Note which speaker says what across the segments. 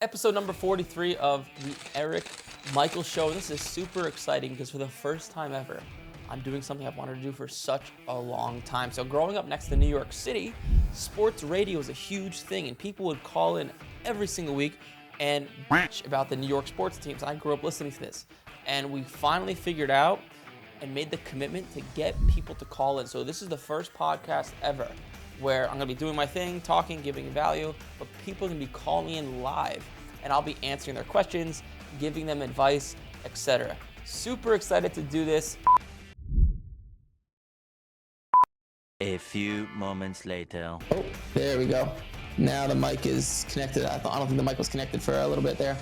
Speaker 1: Episode number 43 of the Eric Michael Show. This is super exciting because for the first time ever, I'm doing something I've wanted to do for such a long time. So growing up next to New York City, sports radio was a huge thing, and people would call in every single week and bitch about the New York sports teams. I grew up listening to this, and we finally figured out and made the commitment to get people to call in. So this is the first podcast ever where I'm gonna be doing my thing, talking, giving value, but people are gonna be calling in live, and I'll be answering their questions, giving them advice, etc. Super excited to do this.
Speaker 2: A few moments later.
Speaker 1: Oh, there we go. Now the mic is connected. I don't think the mic was connected for a little bit there.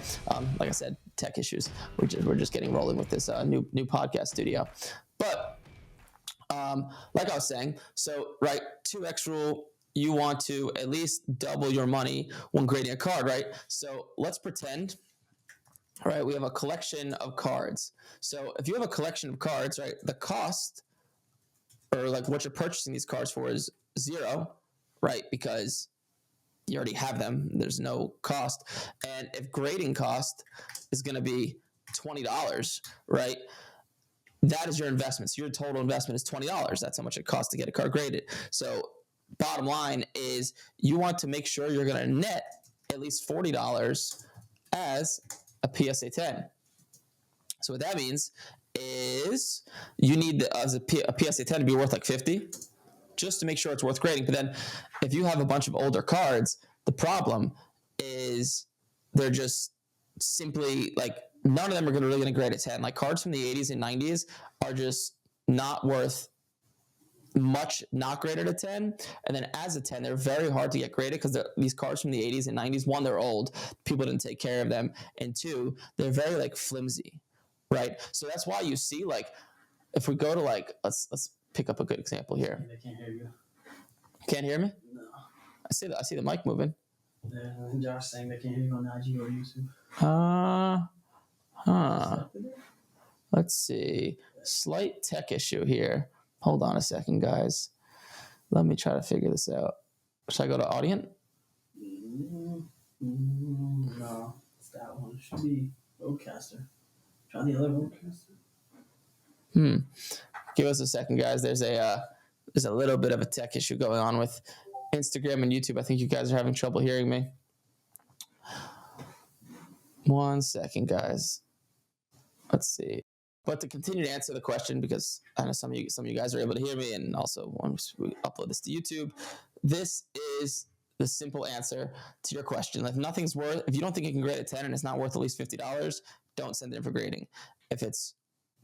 Speaker 1: Like I said, tech issues. We're just getting rolling with this new podcast studio. But like I was saying, so right, 2x rule. You want to at least double your money when grading a card, right? So let's pretend, all right, we have a collection of cards. So if you have a collection of cards, right, the cost or like what you're purchasing these cards for is 0, right? Because you already have them. There's no cost. And if grading cost is going to be $20, right? That is your investment. So your total investment is $20. That's how much it costs to get a card graded. So bottom line is you want to make sure you're going to net at least $40 as a PSA 10. So what that means is you need a PSA 10 to be worth like 50 just to make sure it's worth grading. But then if you have a bunch of older cards, the problem is they're just simply like none of them are really going to grade a 10. Like cards from the 80s and 90s are just not worth much not graded a 10. And then as a 10, they're very hard to get graded because these cards from the 80s and 90s, one, they're old. People didn't take care of them. And two, they're very like flimsy, right? So that's why you see like if we go to like, let's pick up a good example here.
Speaker 3: They can't hear you.
Speaker 1: Can't hear me?
Speaker 3: No.
Speaker 1: I see the mic moving.
Speaker 3: Josh saying they can't hear you on IG or YouTube.
Speaker 1: Let's see. Slight tech issue here. Hold on a second, guys. Let me try to figure this out. Should I go to audience?
Speaker 3: No, it's that one. It should be Rodecaster. Try the other Rodecaster.
Speaker 1: Give us a second, guys. There's a little bit of a tech issue going on with Instagram and YouTube. I think you guys are having trouble hearing me. 1 second, guys. Let's see. But to continue to answer the question, because I know some of you guys are able to hear me, and also once we upload this to YouTube, this is the simple answer to your question. If you don't think you can grade a 10 and it's not worth at least $50, don't send it in for grading. If it's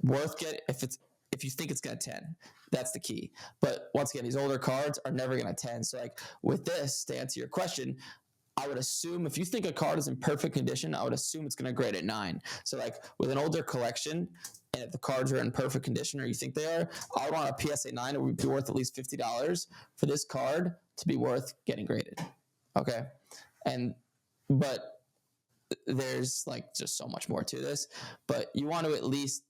Speaker 1: worth if you think it's gonna 10, that's the key. But once again, these older cards are never gonna 10. So like with this, to answer your question, I would assume if you think a card is in perfect condition, I would assume it's gonna grade at 9. So like with an older collection, and if the cards are in perfect condition or you think they are, I would want a PSA 9. It would be worth at least $50 for this card to be worth getting graded. Okay, but there's like just so much more to this. But you want to at least,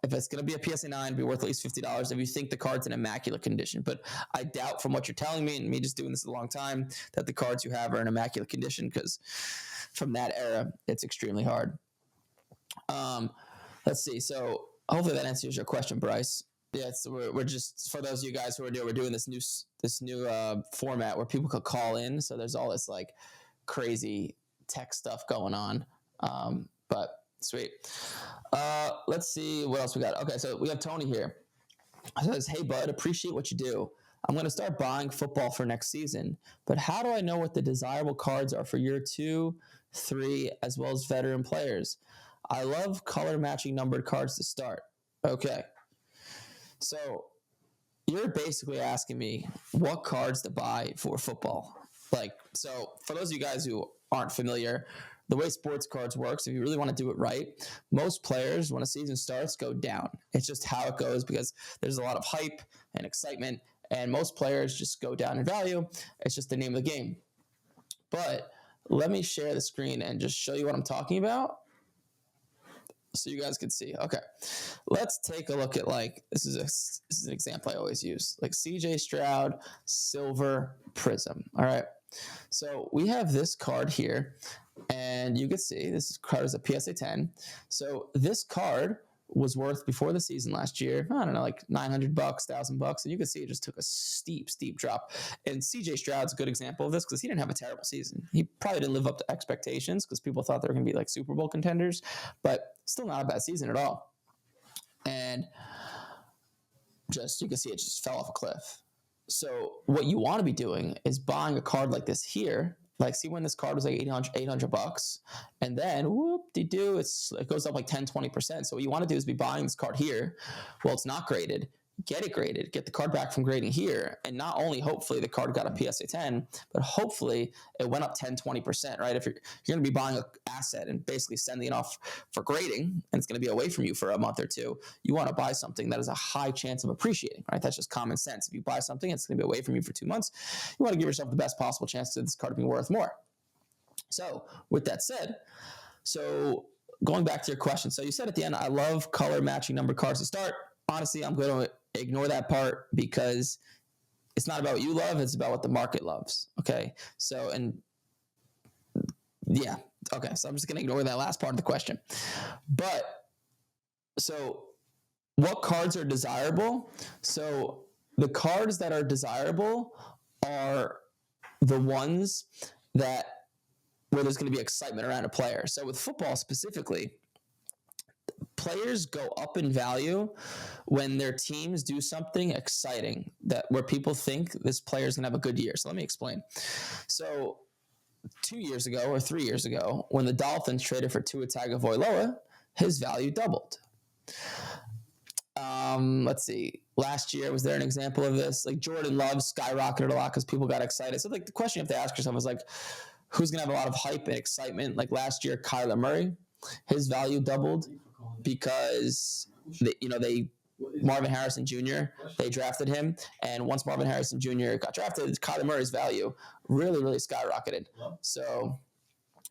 Speaker 1: if it's going to be a PSA 9, be worth at least $50 if you think the card's in immaculate condition. But I doubt from what you're telling me, and me just doing this a long time, that the cards you have are in immaculate condition, because from that era, it's extremely hard. Let's see. So hopefully that answers your question, Bryce. Yeah, so we're just, for those of you guys who are new, we're doing this new format where people could call in. So there's all this like crazy tech stuff going on. But sweet. Let's see what else we got. Okay, so we have Tony here. It says, "Hey bud, appreciate what you do. I'm going to start buying football for next season, but how do I know what the desirable cards are for year 2, 3, as well as veteran players? I love color matching numbered cards to start." Okay. So you're basically asking me what cards to buy for football. So for those of you guys who aren't familiar, the way sports cards works, if you really want to do it right, most players, when a season starts, go down. It's just how it goes because there's a lot of hype and excitement, and most players just go down in value. It's just the name of the game. But let me share the screen and just show you what I'm talking about so you guys can see. Okay, let's take a look at this is an example I always use, like CJ Stroud Silver Prism. All right, so we have this card here, And you can see this card is a PSA 10. So this card was worth before the season last year, I don't know, like $900, $1,000, and you can see it just took a steep drop. And CJ Stroud's a good example of this because he didn't have a terrible season. He probably didn't live up to expectations because people thought they were going to be like Super Bowl contenders, but still not a bad season at all. And just you can see it just fell off a cliff. So what you want to be doing is buying a card like this here. Like, see when this card was like $800, and then whoop-de-doo, it goes up like 10, 20%. So what you want to do is be buying this card here. Well, it's not graded. Get it graded. Get the card back from grading here. And not only hopefully the card got a PSA 10, but hopefully it went up 10, 20%, right? If you're going to be buying an asset and basically sending it off for grading, and it's going to be away from you for a month or two, you want to buy something that has a high chance of appreciating, right? That's just common sense. If you buy something, it's going to be away from you for 2 months. You want to give yourself the best possible chance to this card being worth more. So with that said, so going back to your question. So you said at the end, I love color matching numbered cards to start. Honestly, I'm going to ignore that part because it's not about what you love. It's about what the market loves. Okay. So, and yeah. Okay. So I'm just going to ignore that last part of the question. But so what cards are desirable? So the cards that are desirable are the ones that where there's going to be excitement around a player. So with football specifically, players go up in value when their teams do something exciting that where people think this player is going to have a good year. So let me explain. So 2 years ago or 3 years ago, when the Dolphins traded for Tua Tagovailoa, his value doubled. Let's see. Last year, was there an example of this? Like Jordan Love skyrocketed a lot because people got excited. So like the question you have to ask yourself is like, who's going to have a lot of hype and excitement? Like last year, Kyler Murray, his value doubled because Marvin Harrison Jr., they drafted him. And once Marvin Harrison Jr. got drafted, Kyler Murray's value really, really skyrocketed. So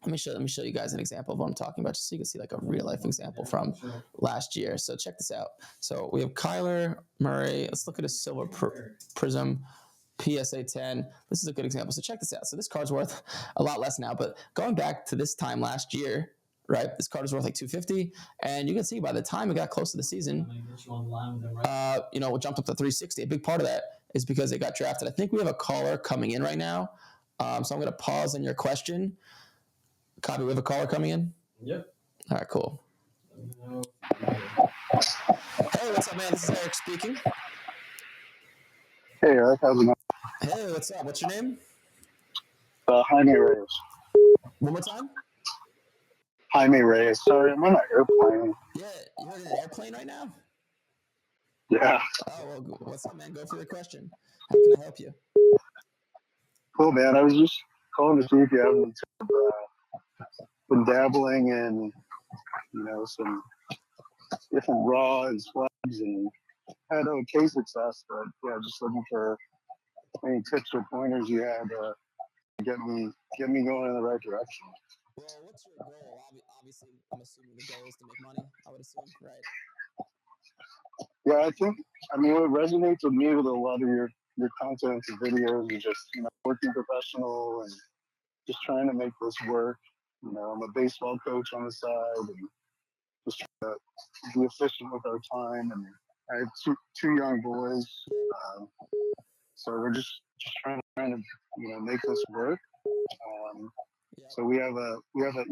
Speaker 1: let me show you guys an example of what I'm talking about, just so you can see like a real life example from last year. So check this out. So we have Kyler Murray. Let's look at a silver prism PSA 10. This is a good example. So check this out. So this card's worth a lot less now, but going back to this time last year, right? This card is worth like $250, and you can see by the time it got close to the season, it jumped up to $360. A big part of that is because it got drafted. I think we have a caller coming in right now, so I'm going to pause on your question. Copy, we have a caller coming in?
Speaker 3: Yep.
Speaker 1: All right, cool. Hey, what's up, man? This is Eric speaking.
Speaker 4: Hey, Eric, how's it going?
Speaker 1: Hey, what's up? What's your name?
Speaker 4: Jaime Reyes.
Speaker 1: One more time?
Speaker 4: Jaime Reyes. Sorry, I'm on an airplane.
Speaker 1: Yeah, you're in an airplane right now?
Speaker 4: Yeah.
Speaker 1: Oh, well, what's up, man? Go for the question. How can I help you?
Speaker 4: Cool, man. I was just calling to see if you haven't been dabbling in, some different raw and slugs and had okay success, but yeah, just looking for any tips or pointers you had to get me going in the right direction.
Speaker 1: Well, what's your goal? Obviously, I'm assuming the goal is to make money, I would assume, right?
Speaker 4: Yeah, what resonates with me with a lot of your content and videos is just, working professional and just trying to make this work. I'm a baseball coach on the side and just trying to be efficient with our time. And I have two young boys. So we're just trying to, make this work. So we have an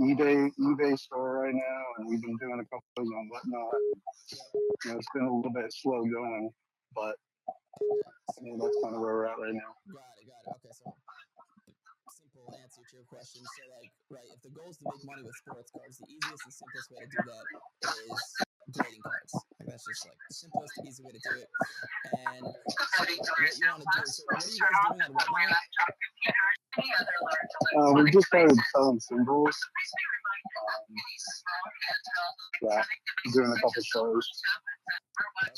Speaker 4: eBay store right now, and we've been doing a couple of those on Whatnot. It's been a little bit slow going, but that's kind of where we're at right now.
Speaker 1: Got it. Okay, so simple answer to your question. So, right, if the goal is to make money with sports cards, the easiest and simplest way to do that is grading cards. That's just the simplest, easy way to do it. And so what you want to do, so what are you guys doing on Whatnot?
Speaker 4: We just started selling symbols. Doing a couple shows.
Speaker 1: Okay,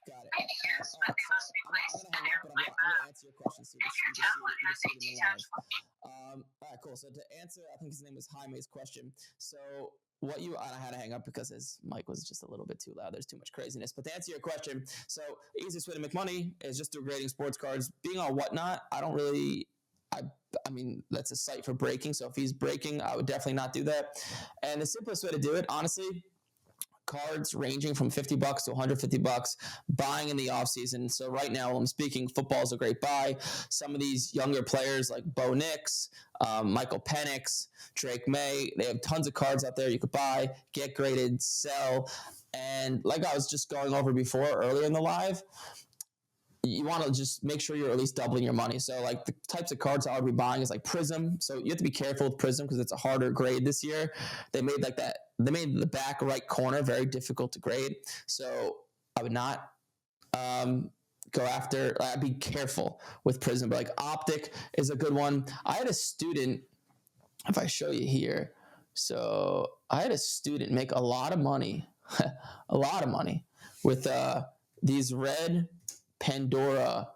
Speaker 1: got it. All right, so I'm going to hang up, but I'm going to answer your question so you can see it in the live. All right, cool. So to answer, I think his name was Jaime's question. So I had to hang up because his mic was just a little bit too loud. There's too much craziness. But to answer your question, so the easiest way to make money is just through grading sports cards. Being on Whatnot, I don't really I mean, that's a site for breaking. So if he's breaking, I would definitely not do that. And the simplest way to do it, honestly, cards ranging from $50 to $150, buying in the offseason. So right now, while I'm speaking, football is a great buy. Some of these younger players like Bo Nix, Michael Penix, Drake May, they have tons of cards out there you could buy, get graded, sell. And like I was just going over before earlier in the live, you want to just make sure you're at least doubling your money. So like the types of cards I would be buying is like Prism. So you have to be careful with Prism because it's a harder grade this year. They made the back right corner very difficult to grade. So I would not go after, I'd be careful with Prism. But like Optic is a good one. I had a student, if I show you here. So I had a student make a lot of money, with these red Pandora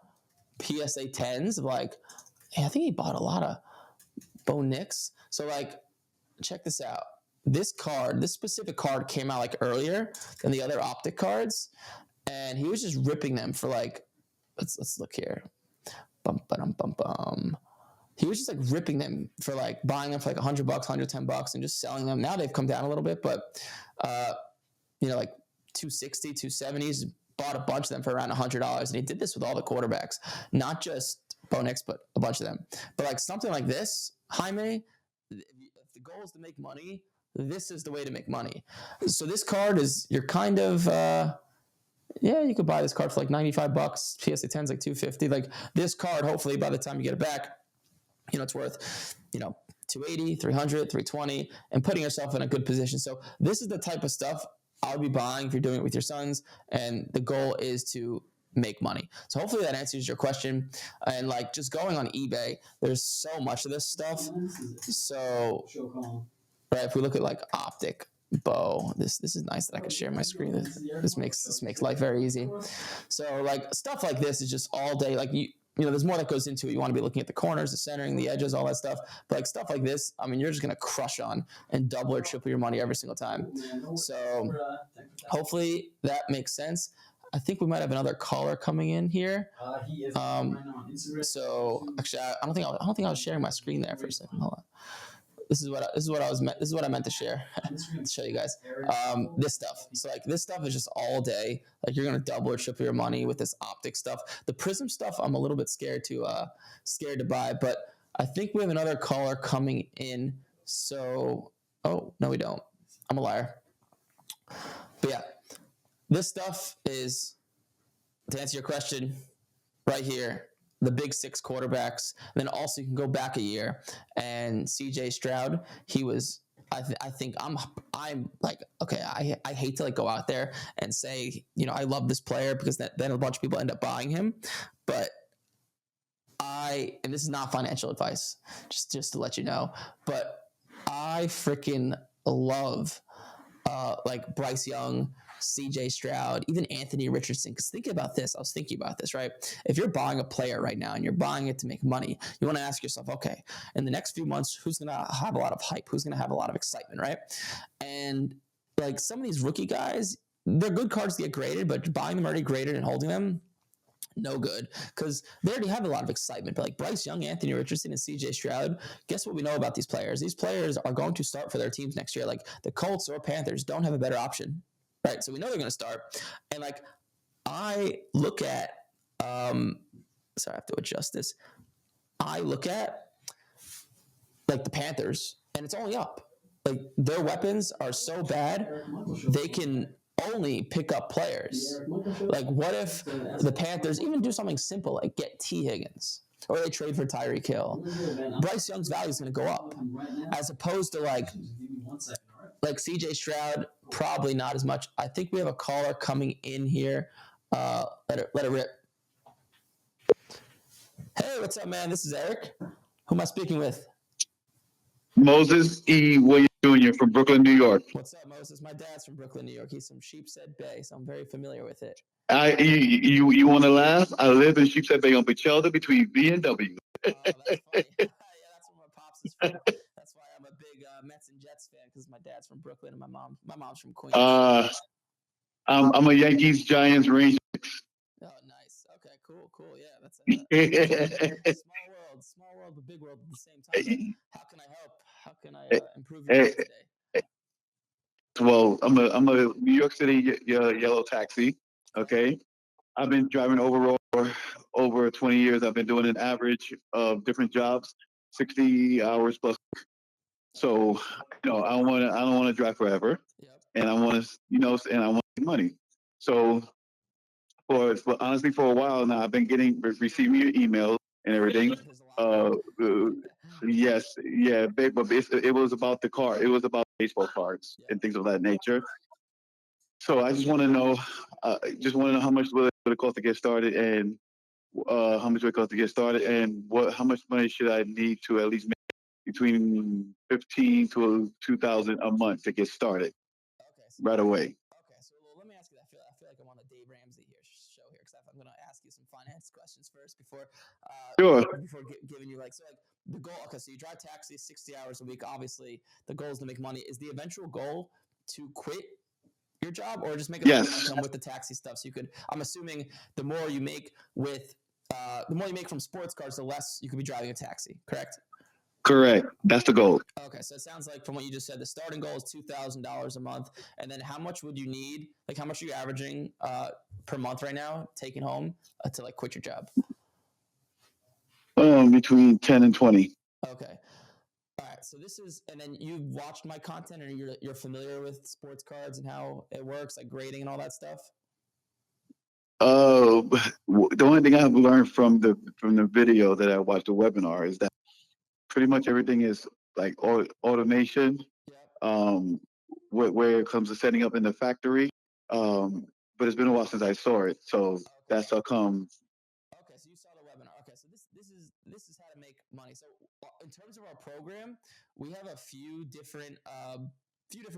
Speaker 1: PSA 10s of like, I think he bought a lot of Bo Nix. So like, check this out. This specific card came out like earlier than the other Optic cards, and he was just ripping them for like, let's look here. He was just like ripping them for like buying them for like $100, $110, and just selling them. Now they've come down a little bit, but like 260, 270s. Bought a bunch of them for around $100, and he did this with all the quarterbacks, not just Bo Nix, but a bunch of them. But like something like this, Jaime, if the goal is to make money, this is the way to make money. So this card is, you're kind of, you could buy this card for like $95. PSA 10's like $250. Like this card, hopefully by the time you get it back, it's worth, $280, $300, $320, and putting yourself in a good position. So this is the type of stuff I would be buying if you're doing it with your sons, and the goal is to make money. So hopefully that answers your question. And like just going on eBay, there's so much of this stuff. So right, if we look at like Optic, Bo, this is nice that I can share my screen. This makes life very easy. So like stuff like this is just all day. Like there's more that goes into it. You want to be looking at the corners, the centering, the edges, all that stuff. But like stuff like this, I mean, you're just gonna crush on and double or triple your money every single time. So hopefully that makes sense. I think we might have another caller coming in here. So actually, I don't think I was sharing my screen there for a second. Hold on. This is what I meant to share. To show you guys this stuff. So like this stuff is just all day. Like you're gonna double or triple your money with this Optic stuff. The Prism stuff, I'm a little bit scared to buy, but I think we have another caller coming in. So no, we don't. I'm a liar. But yeah, this stuff is, to answer your question, right here. The big six quarterbacks. And then also you can go back a year, and CJ Stroud, he was, I think I'm like, okay, I hate to like go out there and say, I love this player, because then a bunch of people end up buying him. But and this is not financial advice, just to let you know, but I freaking love like Bryce Young, CJ Stroud, even Anthony Richardson. Because think about this. I was thinking about this, right? If you're buying a player right now and you're buying it to make money, you want to ask yourself, okay, in the next few months, who's going to have a lot of hype? Who's going to have a lot of excitement, right? And like some of these rookie guys, they're good cards to get graded, but buying them already graded and holding them, no good, because they already have a lot of excitement. But like Bryce Young, Anthony Richardson, and CJ Stroud, guess what we know about these players? These players are going to start for their teams next year. Like the Colts or Panthers don't have a better option. Right, so we know they're going to start, and like I look at, sorry, I have to adjust this. I look at like the Panthers, and it's only up. Like their weapons are so bad, they can only pick up players. Like what if the Panthers even do something simple like get T. Higgins, or they trade for Tyreek Hill? Bryce Young's value is going to go up, as opposed to like CJ Stroud, probably not as much. I think we have a caller coming in here. Let it rip. Hey, what's up, man? This is Eric. Who am I speaking with?
Speaker 5: Moses E. Williams Jr. from Brooklyn, New York.
Speaker 1: What's up, Moses? My dad's from Brooklyn, New York. He's from Sheepshead Bay, so I'm very familiar with it.
Speaker 5: You want to laugh? I live in Sheepshead Bay on Pichelda between B and W.
Speaker 1: Oh, that's funny. Yeah, that's where my pops is from. That's why I'm a big Mets and Jets fan, because my dad's from Brooklyn and my mom's from Queens.
Speaker 5: I'm a Yankees, Giants, Rangers.
Speaker 1: Oh, nice. Okay, cool. Yeah, that's a small world. small world, but big world at the same time. Like, how can I help? How can I improve your
Speaker 5: Eh,
Speaker 1: day today?
Speaker 5: well, I'm a New York City yellow taxi. Okay, I've been driving overall for over 20 years. I've been doing an average of different jobs, 60 hours plus. So, I don't want to drive forever,
Speaker 1: Yep.
Speaker 5: and I want to, and I want money. So, for honestly, for a while now, I've been receiving your emails and everything.
Speaker 1: There's a lot.
Speaker 5: Uh, yes, yeah, but it was about the car. It was about baseball cards
Speaker 1: Yeah.
Speaker 5: and things of that nature. So I just want to know, how much will it cost to get started, and how much will it cost to get started, and how much money should I need to at least make between 15 to 2,000 a month to get started
Speaker 1: Okay.
Speaker 5: right away.
Speaker 1: Okay. So let me ask you that. I feel like I'm on a Dave Ramsey show here because I'm going to ask you some finance questions first before
Speaker 5: Sure.
Speaker 1: giving you like the goal. Okay. So you drive taxis 60 hours a week. Obviously, the goal is to make money. Is the eventual goal to quit your job or just make a
Speaker 5: Yes.
Speaker 1: income with the taxi stuff? So you could. I'm assuming the more you make from sports cars, the less you could be driving a taxi. Correct.
Speaker 5: Correct. That's the goal.
Speaker 1: Okay, so it sounds like from what you just said, the starting goal is $2,000 a month, and then how much would you need? Like, how much are you averaging per month right now, taking home to like quit your job?
Speaker 5: Between 10 and 20.
Speaker 1: Okay, all right. So this is, and then you've watched my content, and you're familiar with sports cards and how it works, like grading and all that stuff.
Speaker 5: The only thing I've learned from the video that I watched, the webinar, is that pretty much everything is like automation.
Speaker 1: Yep.
Speaker 5: Where it comes to setting up in the factory. But it's been a while since I saw it, so
Speaker 1: Okay.
Speaker 5: that's how come.
Speaker 1: Okay, so you saw the webinar. Okay, so this is how to make money. So in terms of our program, we have a few different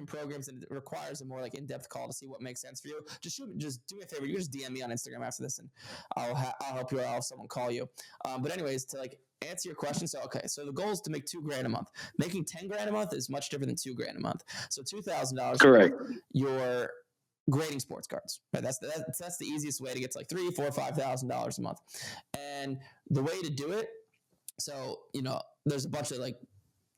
Speaker 1: programs, and it requires a more like in-depth call to see what makes sense for you. Just do me a favor. You just DM me on Instagram after this, and I'll help you, or I'll have someone call you. But anyways, to like answer your question, so the goal is to make $2,000 a month. Making $10,000 a month is much different than $2,000 a month. So $2,000.
Speaker 5: Correct.
Speaker 1: You're grading sports cards, right? That's the easiest way to get to like $3,000, $4,000, $5,000 a month. And the way to do it, so there's a bunch of like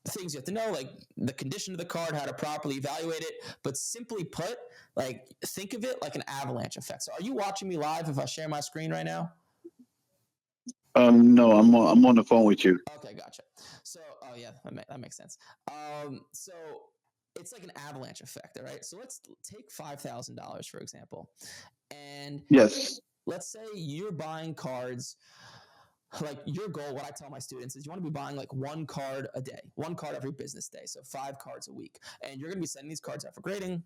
Speaker 1: things you have to know, like the condition of the card, how to properly evaluate it. But simply put, like think of it like an avalanche effect. So are you watching me live if I share my screen right now?
Speaker 5: No, I'm on the phone with you.
Speaker 1: Okay, gotcha. So, oh yeah, that makes sense. So it's like an avalanche effect, all right? So let's take $5,000 for example, and
Speaker 5: Yes.
Speaker 1: let's say you're buying cards. Like your goal, what I tell my students is you want to be buying like one card a day, one card every business day, so 5 cards a week, and you're going to be sending these cards out for grading.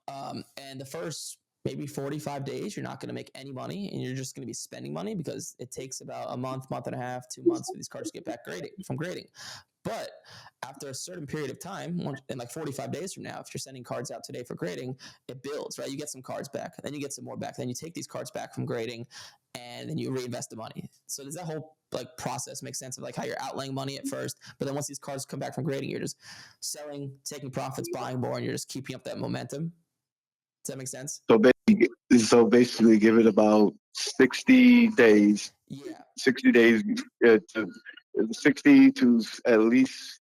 Speaker 1: And the first maybe 45 days, you're not going to make any money, and you're just going to be spending money because it takes about a month and a half, 2 months for these cards to get back from grading. But after a certain period of time, in like 45 days from now, if you're sending cards out today for grading, it builds, right? You get some cards back, then you get some more back, then you take these cards back from grading, and then you reinvest the money. So does that whole like process make sense of like how you're outlaying money at first, but then once these cards come back from grading, you're just selling, taking profits, buying more, and you're just keeping up that momentum? Does that make sense?
Speaker 5: So basically, give it about 60 days.
Speaker 1: Yeah.
Speaker 5: 60 days to 60 to at least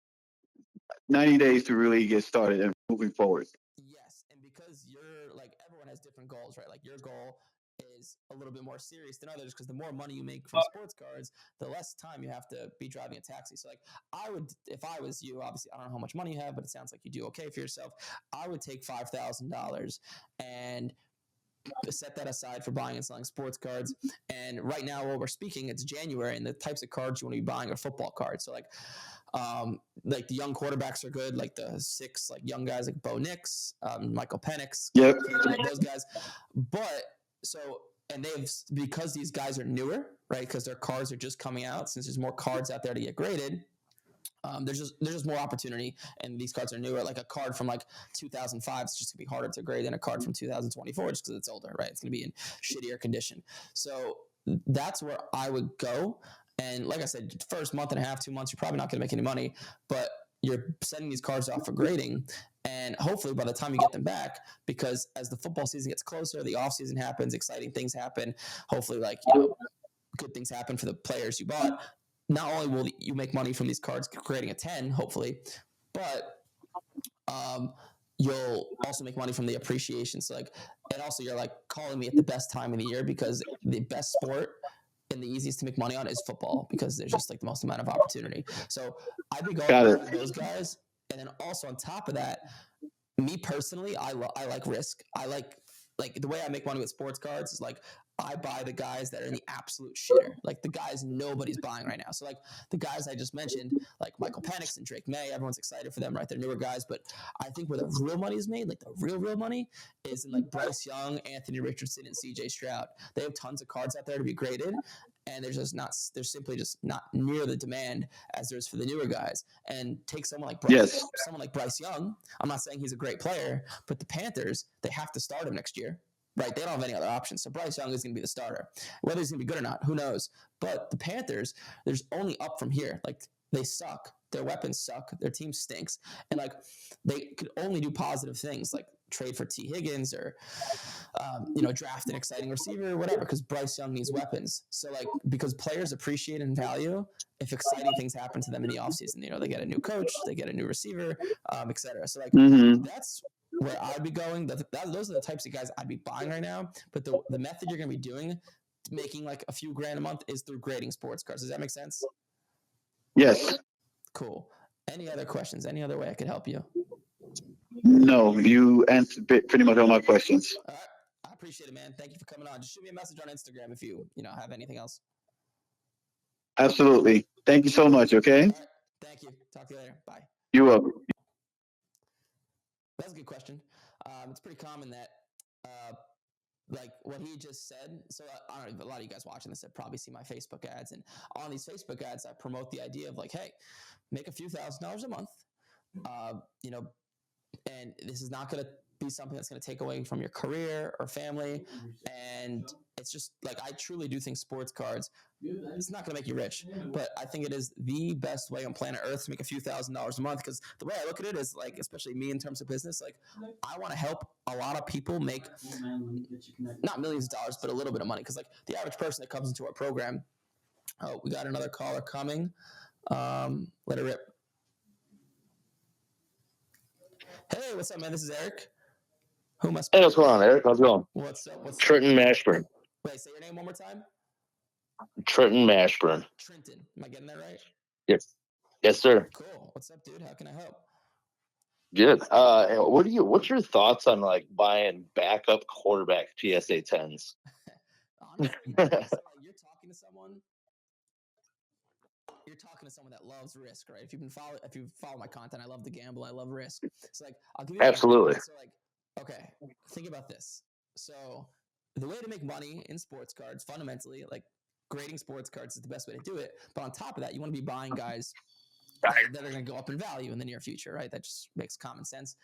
Speaker 5: 90 days to really get started and moving forward.
Speaker 1: Yes, and because you're like everyone has different goals, right? Like your goal is a little bit more serious than others because the more money you make from sports cards, the less time you have to be driving a taxi. So like I would, if I was you, obviously I don't know how much money you have, but it sounds like you do okay for yourself. I would take $5,000 and set that aside for buying and selling sports cards. And right now, while we're speaking, it's January, and the types of cards you want to be buying are football cards. So like the young quarterbacks are good, like the 6 like young guys like Bo Nix, Michael Penix,
Speaker 5: Yep.
Speaker 1: those guys. But and because these guys are newer, right? Because their cards are just coming out, since there's more cards out there to get graded. There's just more opportunity, and these cards are newer. Like a card from like 2005 is just gonna be harder to grade than a card from 2024 just because it's older, right? It's gonna be in shittier condition. So that's where I would go. And like I said, first month and a half, 2 months, you're probably not gonna make any money, but you're sending these cards off for grading, and hopefully by the time you get them back, because as the football season gets closer, the off season happens, exciting things happen. Hopefully, good things happen for the players you bought. not only will you make money from these cards creating a 10, hopefully, but you'll also make money from the appreciation. So like, and also you're like calling me at the best time of the year because the best sport and the easiest to make money on is football because there's just like the most amount of opportunity. So I'd be going after those guys. And then also on top of that, me personally, I like risk. I like the way I make money with sports cards is like I buy the guys that are in the absolute shitter, like the guys nobody's buying right now. So like the guys I just mentioned, like Michael Penix and Drake May, everyone's excited for them, right? They're newer guys, but I think where the real money is made, like the real money, is in like Bryce Young, Anthony Richardson, and CJ Stroud. They have tons of cards out there to be graded, and there's simply just not near the demand as there's for the newer guys. And take someone like Bryce Young. I'm not saying he's a great player, but the Panthers, they have to start him next year. Right, they don't have any other options. So Bryce Young is going to be the starter. Whether he's going to be good or not, who knows? But the Panthers, there's only up from here. Like they suck. Their weapons suck. Their team stinks. And like they could only do positive things, like trade for T. Higgins or draft an exciting receiver or whatever. Because Bryce Young needs weapons. So like because players appreciate and value if exciting things happen to them in the offseason. They get a new coach, they get a new receiver, etc. So like that's where I'd be going. Those are the types of guys I'd be buying right now. But the method you're going to be doing, making like a few grand a month, is through grading sports cards. Does that make sense?
Speaker 5: Yes.
Speaker 1: Cool. Any other questions? Any other way I could help you?
Speaker 5: No, you answered pretty much all my questions.
Speaker 1: All right. I appreciate it, man. Thank you for coming on. Just shoot me a message on Instagram if you have anything else.
Speaker 5: Absolutely. Thank you so much. Okay.
Speaker 1: All right. Thank you. Talk to you later. Bye.
Speaker 5: You're welcome.
Speaker 1: That's a good question. It's pretty common that, like what he just said. So I don't know, a lot of you guys watching this have probably seen my Facebook ads, and on these Facebook ads, I promote the idea of like, hey, make a few $1,000s a month, and this is not going to be something that's going to take away from your career or family. And it's just like, I truly do think sports cards, it's not going to make you rich, but I think it is the best way on planet Earth to make a few $1,000s a month. Because the way I look at it is like, especially me in terms of business, like I want to help a lot of people make not millions of dollars, but a little bit of money. Because like the average person that comes into our program, oh, we got another caller coming. Let it rip. Hey, what's up, man? This is Eric. Who am I speaking?
Speaker 6: Hey, what's going on, Eric? How's it going?
Speaker 1: What's up?
Speaker 6: Trenton Mashburn.
Speaker 1: Wait, say your name one more time.
Speaker 6: Trenton Mashburn.
Speaker 1: Trenton. Am I getting that right?
Speaker 6: Yes. Yes, sir.
Speaker 1: Cool. What's up, dude? How can I help?
Speaker 6: Good. What's your thoughts on like buying backup quarterback PSA 10s?
Speaker 1: Honestly, so like, you're talking to someone that loves risk, right? If you follow my content, I love to gamble. I love risk. So like, I'll give you
Speaker 6: absolutely.
Speaker 1: So like, okay, think about this. So the way to make money in sports cards, fundamentally, like grading sports cards is the best way to do it. But on top of that, you want to be buying guys that are going to go up in value in the near future, right? That just makes common sense.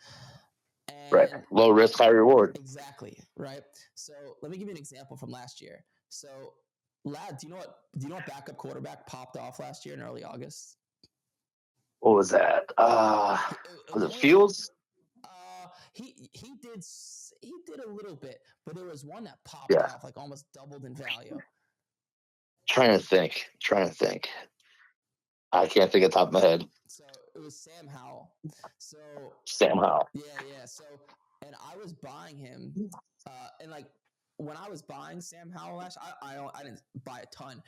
Speaker 1: And
Speaker 6: right. Low risk, high reward.
Speaker 1: Exactly. Right. So let me give you an example from last year. So Lad, do you know what backup quarterback popped off last year in early August?
Speaker 6: What was that? Was it Fields?
Speaker 1: He did a little bit, but there was one that popped off, like almost doubled in value.
Speaker 6: Trying to think. I can't think of the top of my head.
Speaker 1: So it was Sam Howell.
Speaker 6: Sam Howell.
Speaker 1: Yeah. So, and I was buying him, and like when I was buying Sam Howell last, I didn't buy a ton,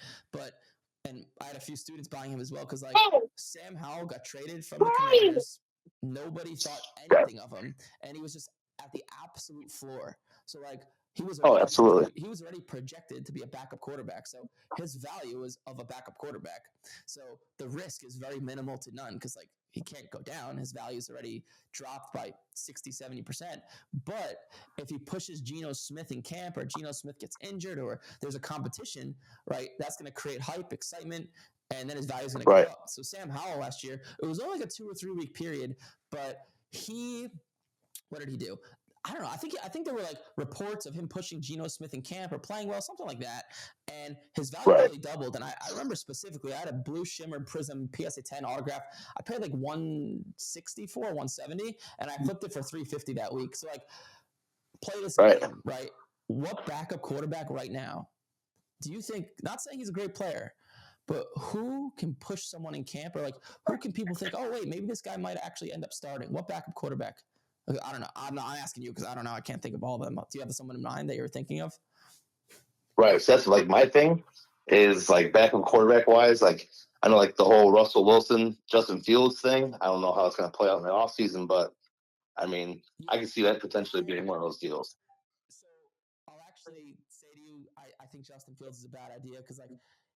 Speaker 1: and I had a few students buying him as well because like Sam Howell got traded from the Commanders. Nobody thought anything of him, and he was just at the absolute floor. So like he was
Speaker 6: absolutely.
Speaker 1: He was already projected to be a backup quarterback. So his value is of a backup quarterback. So the risk is very minimal to none because like he can't go down. His value is already dropped by 60-70%. But if he pushes Geno Smith in camp, or Geno Smith gets injured, or there's a competition, right, that's going to create hype, excitement, and then his value is going to go up. So Sam Howell last year, it was only like a 2 or 3 week period, but what did he do? I don't know. I think there were like reports of him pushing Geno Smith in camp or playing well, something like that. And his value really doubled. And I remember specifically, I had a blue shimmer prism PSA 10 autograph. I paid like $160 for, $170, and I flipped it for $350 that week. So like, play this game, right? What backup quarterback right now do you think, not saying he's a great player, but who can push someone in camp, or like who can people think, oh wait, maybe this guy might actually end up starting? What backup quarterback? Like, I don't know. I'm asking you because I don't know. I can't think of all of them. Do you have someone in mind that you're thinking of?
Speaker 6: Right. So that's like my thing is like backup quarterback wise. Like I know like the whole Russell Wilson, Justin Fields thing. I don't know how it's going to play out in the offseason, but I mean, I can see that potentially being one of those deals.
Speaker 1: So I'll actually say to you, I think Justin Fields is a bad idea because like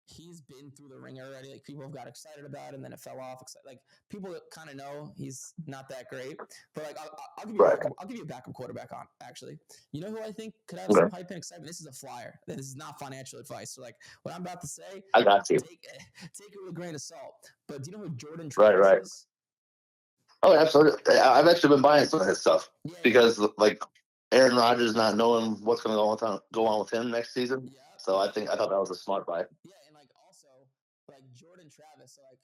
Speaker 1: he's been through the ringer already. Like people have got excited about him, then it fell off. Like people kind of know he's not that great. But like I'll give you
Speaker 6: Right.
Speaker 1: I'll give you a backup quarterback on actually. You know who I think could have
Speaker 6: Okay.
Speaker 1: some hype and excitement? This is a flyer. This is not financial advice. So like what I'm about to say,
Speaker 6: I got you.
Speaker 1: take it with a grain of salt. But do you know who Jordan
Speaker 6: Right,
Speaker 1: Travis
Speaker 6: right.
Speaker 1: is?
Speaker 6: Oh, absolutely. I've actually been buying some of his stuff
Speaker 1: Yeah,
Speaker 6: because like Aaron Rodgers not knowing what's going to go on with him next season.
Speaker 1: yeah.
Speaker 6: So I thought that was a smart buy.
Speaker 1: Yeah, and like also like Jordan Travis. So like,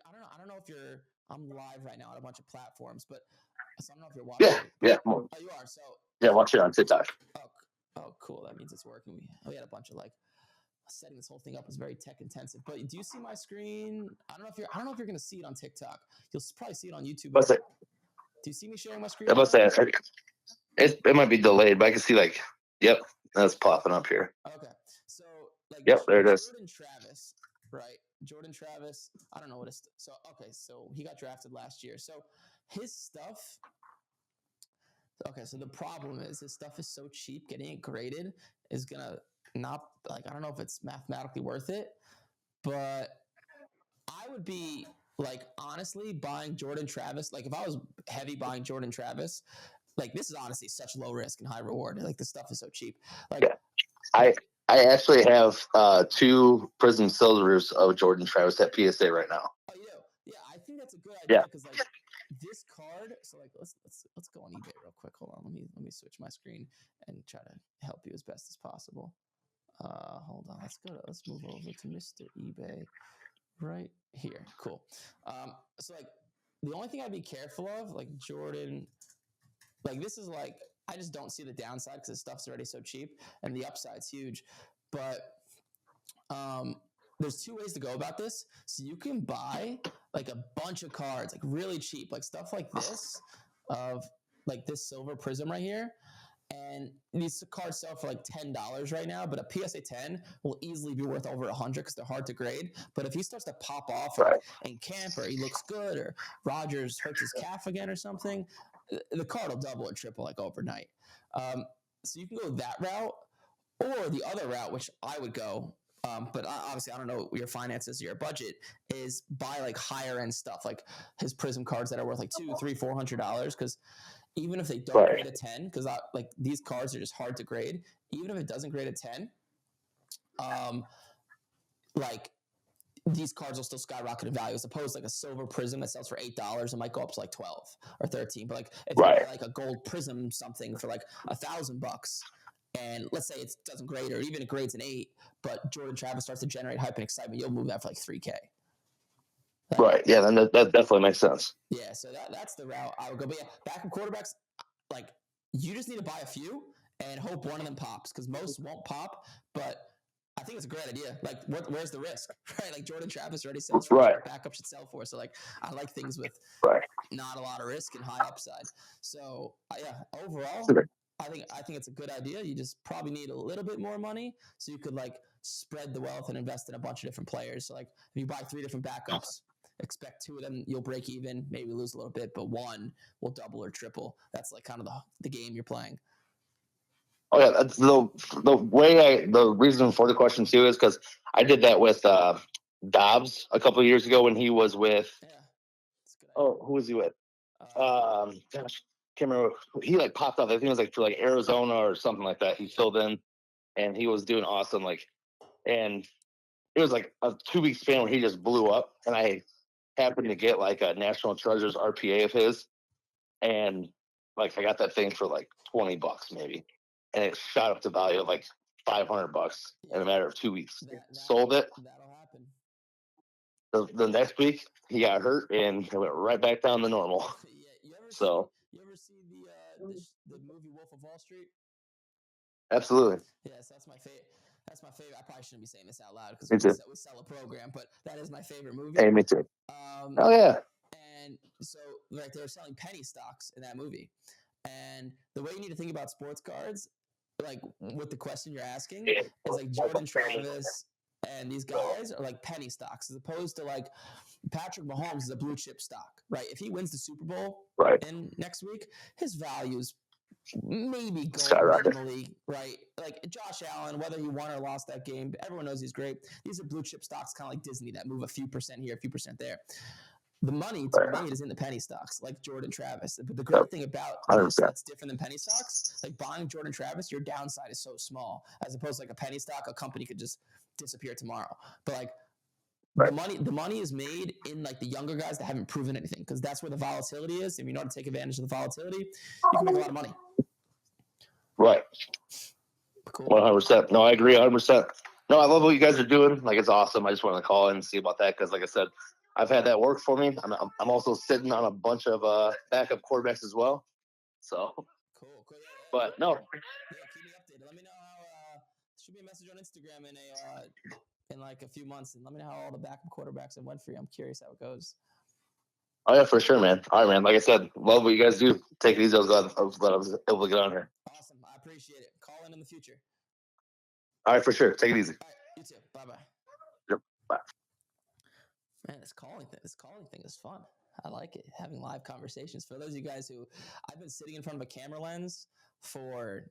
Speaker 1: I don't know if you're. I'm live right now on a bunch of platforms, but so I don't know if you're watching.
Speaker 6: Yeah.
Speaker 1: Oh, you are. So
Speaker 6: Yeah, watch it on TikTok.
Speaker 1: oh, cool. That means it's working. We had a bunch of like setting this whole thing up was very tech intensive. But do you see my screen? I don't know if you're gonna see it on TikTok. You'll probably see it on YouTube.
Speaker 6: But
Speaker 1: Do you see me sharing my screen?
Speaker 6: I must say it might be delayed, but I can see like, yep, that's popping up here.
Speaker 1: Okay, so like,
Speaker 6: yep, there it is.
Speaker 1: Jordan Travis, right? Jordan Travis. I don't know what it's. So okay, so he got drafted last year. So his stuff. Okay, so the problem is his stuff is so cheap. Getting it graded is gonna not like I don't know if it's mathematically worth it, but I would be like honestly buying Jordan Travis. Like if I was heavy buying Jordan Travis, like this is honestly such low risk and high reward. Like this stuff is so cheap. Like
Speaker 6: I actually have 2 Prism Silvers of Jordan Travis at PSA right now.
Speaker 1: Oh, you do? Yeah, I think that's a good idea because like this card. So like let's go on eBay real quick. Hold on, let me switch my screen and try to help you as best as possible. Hold on, let's move over to Mr. eBay right here. Cool. So like the only thing I'd be careful of, like Jordan, like this is like I just don't see the downside because the stuff's already so cheap and the upside's huge. But there's 2 ways to go about this. So you can buy like a bunch of cards, like really cheap, like stuff like this of like this silver prism right here. And these cards sell for like $10 right now, but a PSA 10 will easily be worth over $100 because they're hard to grade. But if he starts to pop off like, in camp, or he looks good, or Rodgers hurts his calf again or something, the card will double or triple like overnight. So you can go that route, or the other route, which I would go. But obviously, I don't know your finances, your budget is buy like higher end stuff, like his Prism cards that are worth like $200, $300, $400. Because even if they don't grade a 10, because like these cards are just hard to grade. Even if it doesn't grade a 10, like these cards will still skyrocket in value as opposed to like a silver prism that sells for $8. It might go up to like 12 or 13. But like if you buy like a gold prism something for like $1,000, and let's say it doesn't grade, or even it grades an 8, but Jordan Travis starts to generate hype and excitement, you'll move that for like $3K.
Speaker 6: Right. Yeah, then that definitely makes sense.
Speaker 1: Yeah, so that's the route I would go. But yeah, backup quarterbacks, like you just need to buy a few and hope one of them pops, because most won't pop. But I think it's a great idea. Like, where's the risk, right? Like Jordan Travis already sells for what backup should sell for. So like, I like things with not a lot of risk and high upside. So yeah, overall, I think it's a good idea. You just probably need a little bit more money so you could like spread the wealth and invest in a bunch of different players. So like, if you buy 3 different backups, expect 2 of them you'll break even, maybe lose a little bit, but 1 will double or triple. That's like kind of the game you're playing.
Speaker 6: Oh yeah, that's the reason for the question too is because I did that with Dobbs a couple of years ago when he was with. Yeah, that's good. Who was he with? Gosh, can't remember. He like popped up. I think it was like for like Arizona or something like that. He filled in, and he was doing awesome. Like, and it was like a 2-week span where he just blew up, and I happened to get like a National Treasures RPA of his, and like I got that thing for like $20 maybe. And it shot up to value of like $500 in a matter of 2 weeks. Sold it.
Speaker 1: That'll happen.
Speaker 6: The next week he got hurt and it went right back down to normal.
Speaker 1: Yeah, you ever see the movie Wolf of Wall Street?
Speaker 6: Absolutely.
Speaker 1: Yes, that's my favorite. That's my favorite. I probably shouldn't be saying this out loud because
Speaker 6: Me too.
Speaker 1: we sell a program, but that is my favorite movie.
Speaker 6: Hey, me too.
Speaker 1: Um,
Speaker 6: Oh yeah.
Speaker 1: and so, like, they were selling penny stocks in that movie. And the way you need to think about sports cards, like with the question you're asking, is like Jordan Travis and these guys are like penny stocks, as opposed to like Patrick Mahomes is a blue chip stock, right? If he wins the Super Bowl
Speaker 6: Right.
Speaker 1: in next week, his values maybe go
Speaker 6: Skyrocket.
Speaker 1: minimally, right? Like Josh Allen, whether he won or lost that game, everyone knows he's great. These are blue chip stocks, kind of like Disney, that move a few percent here, a few percent there. The money to be made is in the penny stocks, like Jordan Travis. But the great thing about this
Speaker 6: 100%.
Speaker 1: that's different than penny stocks, like buying Jordan Travis, your downside is so small, as opposed to like a penny stock, a company could just disappear tomorrow. But like the money is made in like the younger guys that haven't proven anything, because that's where the volatility is. If you know how to take advantage of the volatility, you can make a lot of money.
Speaker 6: Right.
Speaker 1: Cool.
Speaker 6: 100%. No, I agree 100%. No, I love what you guys are doing. Like, it's awesome. I just want to call in and see about that because, like I said, I've had that work for me. I'm also sitting on a bunch of backup quarterbacks as well. So,
Speaker 1: cool. Yeah,
Speaker 6: but no.
Speaker 1: Yeah, keep me updated. Let me know how. Shoot me a message on Instagram in like a few months, and let me know how all the backup quarterbacks have went for you. I'm curious how it goes.
Speaker 6: Oh yeah, for sure, man. All right, man. Like I said, love what you guys do. Take it easy. I was able to get on here.
Speaker 1: Awesome. I appreciate it. Call in the future.
Speaker 6: All right, for sure. Take it easy.
Speaker 1: All right, you too. Bye-bye.
Speaker 6: Yep. Bye.
Speaker 1: Man, this calling thing is fun. I like it. Having live conversations. For those of you guys who, I've been sitting in front of a camera lens for,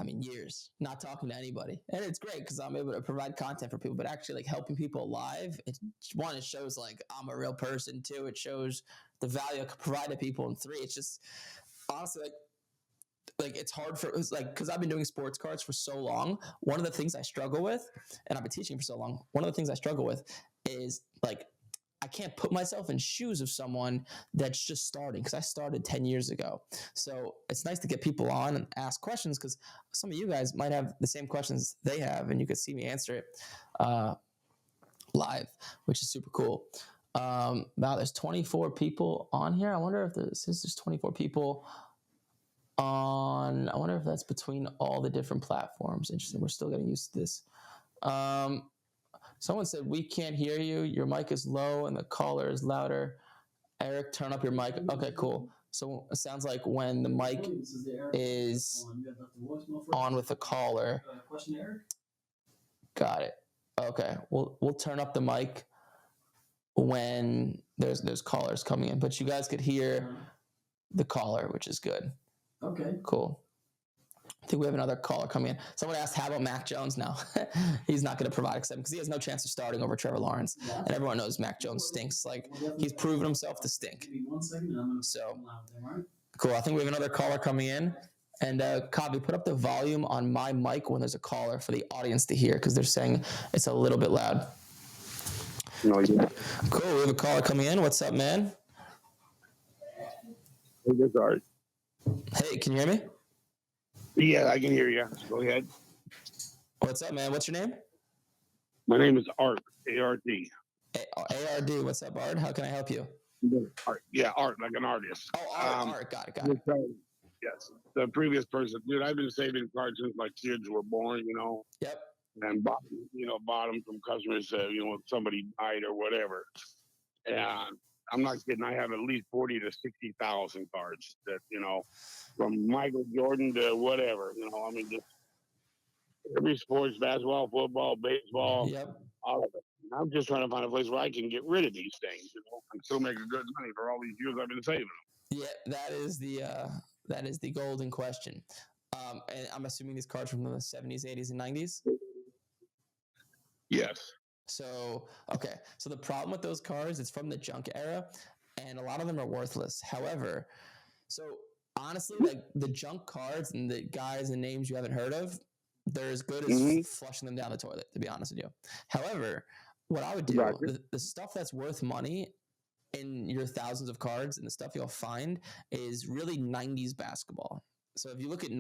Speaker 1: years, not talking to anybody. And it's great because I'm able to provide content for people, but actually like helping people live, it shows like I'm a real person. Two, it shows the value I could provide to people. And three, it's just honestly like it's hard because I've been doing sports cards for so long. One of the things I struggle with, and I've been teaching for so long, one of the things I struggle with is like I can't put myself in shoes of someone that's just starting, because I started 10 years ago. So it's nice to get people on and ask questions, because some of you guys might have the same questions they have, and you could see me answer it live, which is super cool. There's 24 people on here. I wonder if there's 24 people on. I wonder if that's between all the different platforms. Interesting. We're still getting used to this. Someone said, we can't hear you. Your mic is low and the caller is louder. Eric, turn up your mic. Okay, cool. So it sounds like when the mic is on with the caller.
Speaker 3: Question, Eric?
Speaker 1: Got it. Okay. We'll turn up the mic when there's callers coming in, but you guys could hear the caller, which is good.
Speaker 3: Okay.
Speaker 1: Cool. I think we have another caller coming in. Someone asked, how about Mac Jones now? He's not going to provide except because he has no chance of starting over Trevor Lawrence. Yeah. And everyone knows Mac Jones stinks. Like, he's proven himself to stink.
Speaker 3: Give me 1 second and I'm going to
Speaker 1: so
Speaker 3: right?
Speaker 1: Cool. I think we have another caller coming in. And Kavi, put up the volume on my mic when there's a caller for the audience to hear, because they're saying it's a little bit loud.
Speaker 4: No, yeah.
Speaker 1: Cool. We have a caller coming in. What's up, man?
Speaker 7: Hey, this is Art.
Speaker 1: Hey, can you hear me?
Speaker 7: Yeah, I can hear you. Go ahead.
Speaker 1: What's up, man? What's your name?
Speaker 7: My name is Art, A-R-D.
Speaker 1: A-R-D. What's up, Art? How can I help you?
Speaker 7: Art. Yeah, Art, like an artist.
Speaker 1: Oh, Art. Got it.
Speaker 7: Yes. The previous person, dude, I've been saving cards since my kids were born,
Speaker 1: Yep.
Speaker 7: And bought them from customers, if somebody died or whatever. And I'm not kidding. I have at least 40 to 60,000 cards that, from Michael Jordan to whatever, just every sports, basketball, football, baseball,
Speaker 1: Yep.
Speaker 7: all of it. And I'm just trying to find a place where I can get rid of these things, and still make a good money for all these years I've been saving them.
Speaker 1: Yeah, that is the golden question. And I'm assuming these cards from the 70s, 80s, and 90s?
Speaker 7: Yes.
Speaker 1: So, okay. So the problem with those cards, it's from the junk era, and a lot of them are worthless. However, so honestly, like the junk cards and the guys and names you haven't heard of, they're as good as flushing them down the toilet, to be honest with you. However, what I would do, the stuff that's worth money in your thousands of cards and the stuff you'll find is really 90s basketball. So if you look at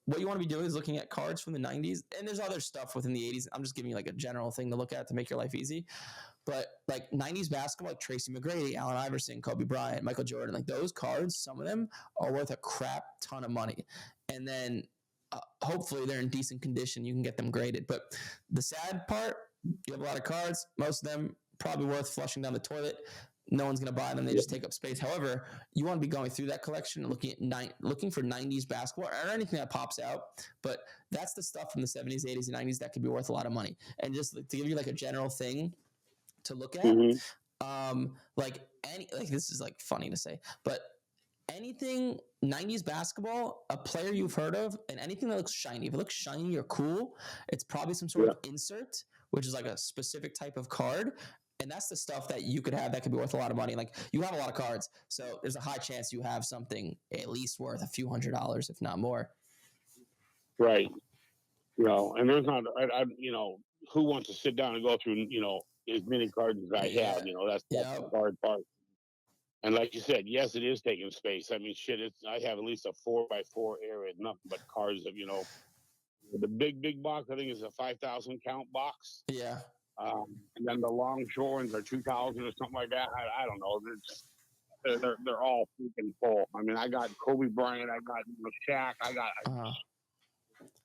Speaker 1: what you want to be doing is looking at cards from the 90s, and there's other stuff within the 80s. I'm just giving you like a general thing to look at to make your life easy. But like 90s basketball, like Tracy McGrady, Allen Iverson, Kobe Bryant, Michael Jordan, like those cards, some of them are worth a crap ton of money. And then hopefully they're in decent condition. You can get them graded. But the sad part, you have a lot of cards. Most of them probably worth flushing down the toilet. No one's going to buy them. They just take up space. However, you want to be going through that collection and looking for 90s basketball or anything that pops out. But that's the stuff from the 70s, 80s, and 90s that could be worth a lot of money. And just to give you like a general thing to look at, this is like funny to say, but anything 90s basketball, a player you've heard of, and anything that looks shiny. If it looks shiny or cool, it's probably some sort of insert, which is like a specific type of card. And that's the stuff that you could have that could be worth a lot of money. Like you have a lot of cards, so there's a high chance you have something at least worth a few $100s, if not more.
Speaker 7: Right. And there's not, who wants to sit down and go through, as many cards as I have, that's the hard part. And like you said, yes, it is taking space. I mean, I have at least a 4x4 area, nothing but cards of, the big box, I think is a 5,000 count box.
Speaker 1: Yeah.
Speaker 7: And then the longshore ones are 2,000 or something like that. I don't know. They're all freaking full. I mean, I got Kobe Bryant, I got Shaq,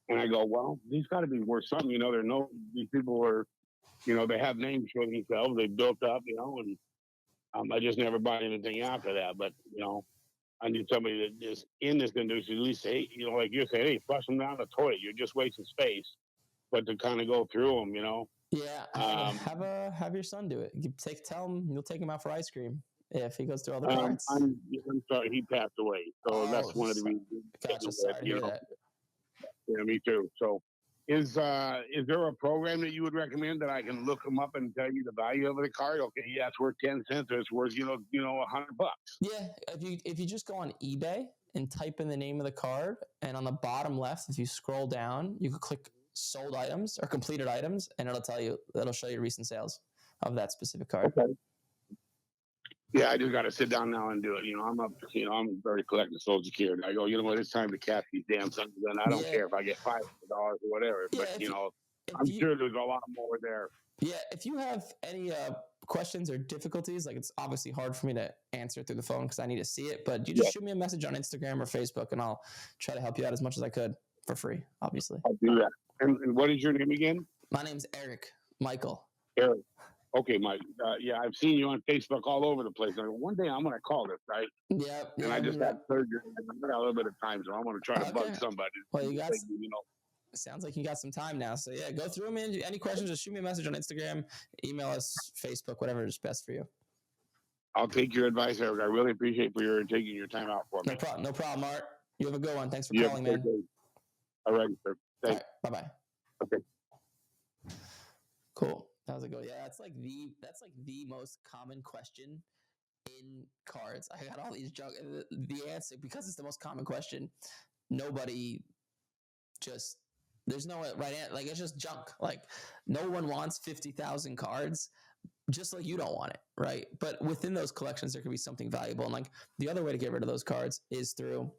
Speaker 7: and I go, well, these got to be worth something. These people are, they have names for themselves. They built up, and I just never bought anything after that. But I need somebody that is in this industry at least say, like you said, hey, flush them down the toilet. You're just wasting space. But to kind of go through them,
Speaker 1: Yeah, have your son do it. Tell him you'll take him out for ice cream if he goes through all the cards.
Speaker 7: I'm sorry, he passed away, so that's one of the reasons.
Speaker 1: Gotcha, sorry to hear that.
Speaker 7: Yeah, me too. So, is there a program that you would recommend that I can look them up and tell you the value of the card? Okay, yeah, it's worth 10 cents. Or it's worth $100.
Speaker 1: Yeah, if you just go on eBay and type in the name of the card, and on the bottom left, if you scroll down, you could click sold items or completed items, and it'll show you recent sales of that specific card.
Speaker 7: Okay. Yeah, I just got to sit down now and do it. I'm very collecting Social Security. I go, it's time to cash these damn things. And I don't care if I get $500 or whatever.
Speaker 1: Yeah,
Speaker 7: but I'm sure there's a lot more there.
Speaker 1: Yeah, if you have any questions or difficulties, like it's obviously hard for me to answer through the phone because I need to see it, but you just shoot me a message on Instagram or Facebook, and I'll try to help you out as much as I could for free, obviously.
Speaker 7: I'll do that. And what is your name again?
Speaker 1: My name's Eric Michael.
Speaker 7: Eric. Okay, Mike. I've seen you on Facebook all over the place. One day I'm going to call this, right?
Speaker 1: Yeah.
Speaker 7: And I just had surgery. I got a little bit of time, so I'm going to try to bug somebody.
Speaker 1: Well, sounds like you got some time now. So yeah, go through them. Any questions, just shoot me a message on Instagram, email us, Facebook, whatever is best for you.
Speaker 7: I'll take your advice, Eric. I really appreciate taking your time out for me.
Speaker 1: No problem, Art. You have a good one. Thanks for calling, man.
Speaker 7: All right, sir. Thanks.
Speaker 1: All right, bye-bye.
Speaker 7: Okay.
Speaker 1: Cool. That was a good. Yeah, that's like the most common question in cards. I got all these junk. The answer, because it's the most common question, there's no right answer. Like, it's just junk. Like, no one wants 50,000 cards, just like you don't want it, right? But within those collections, there could be something valuable. And like the other way to get rid of those cards is through,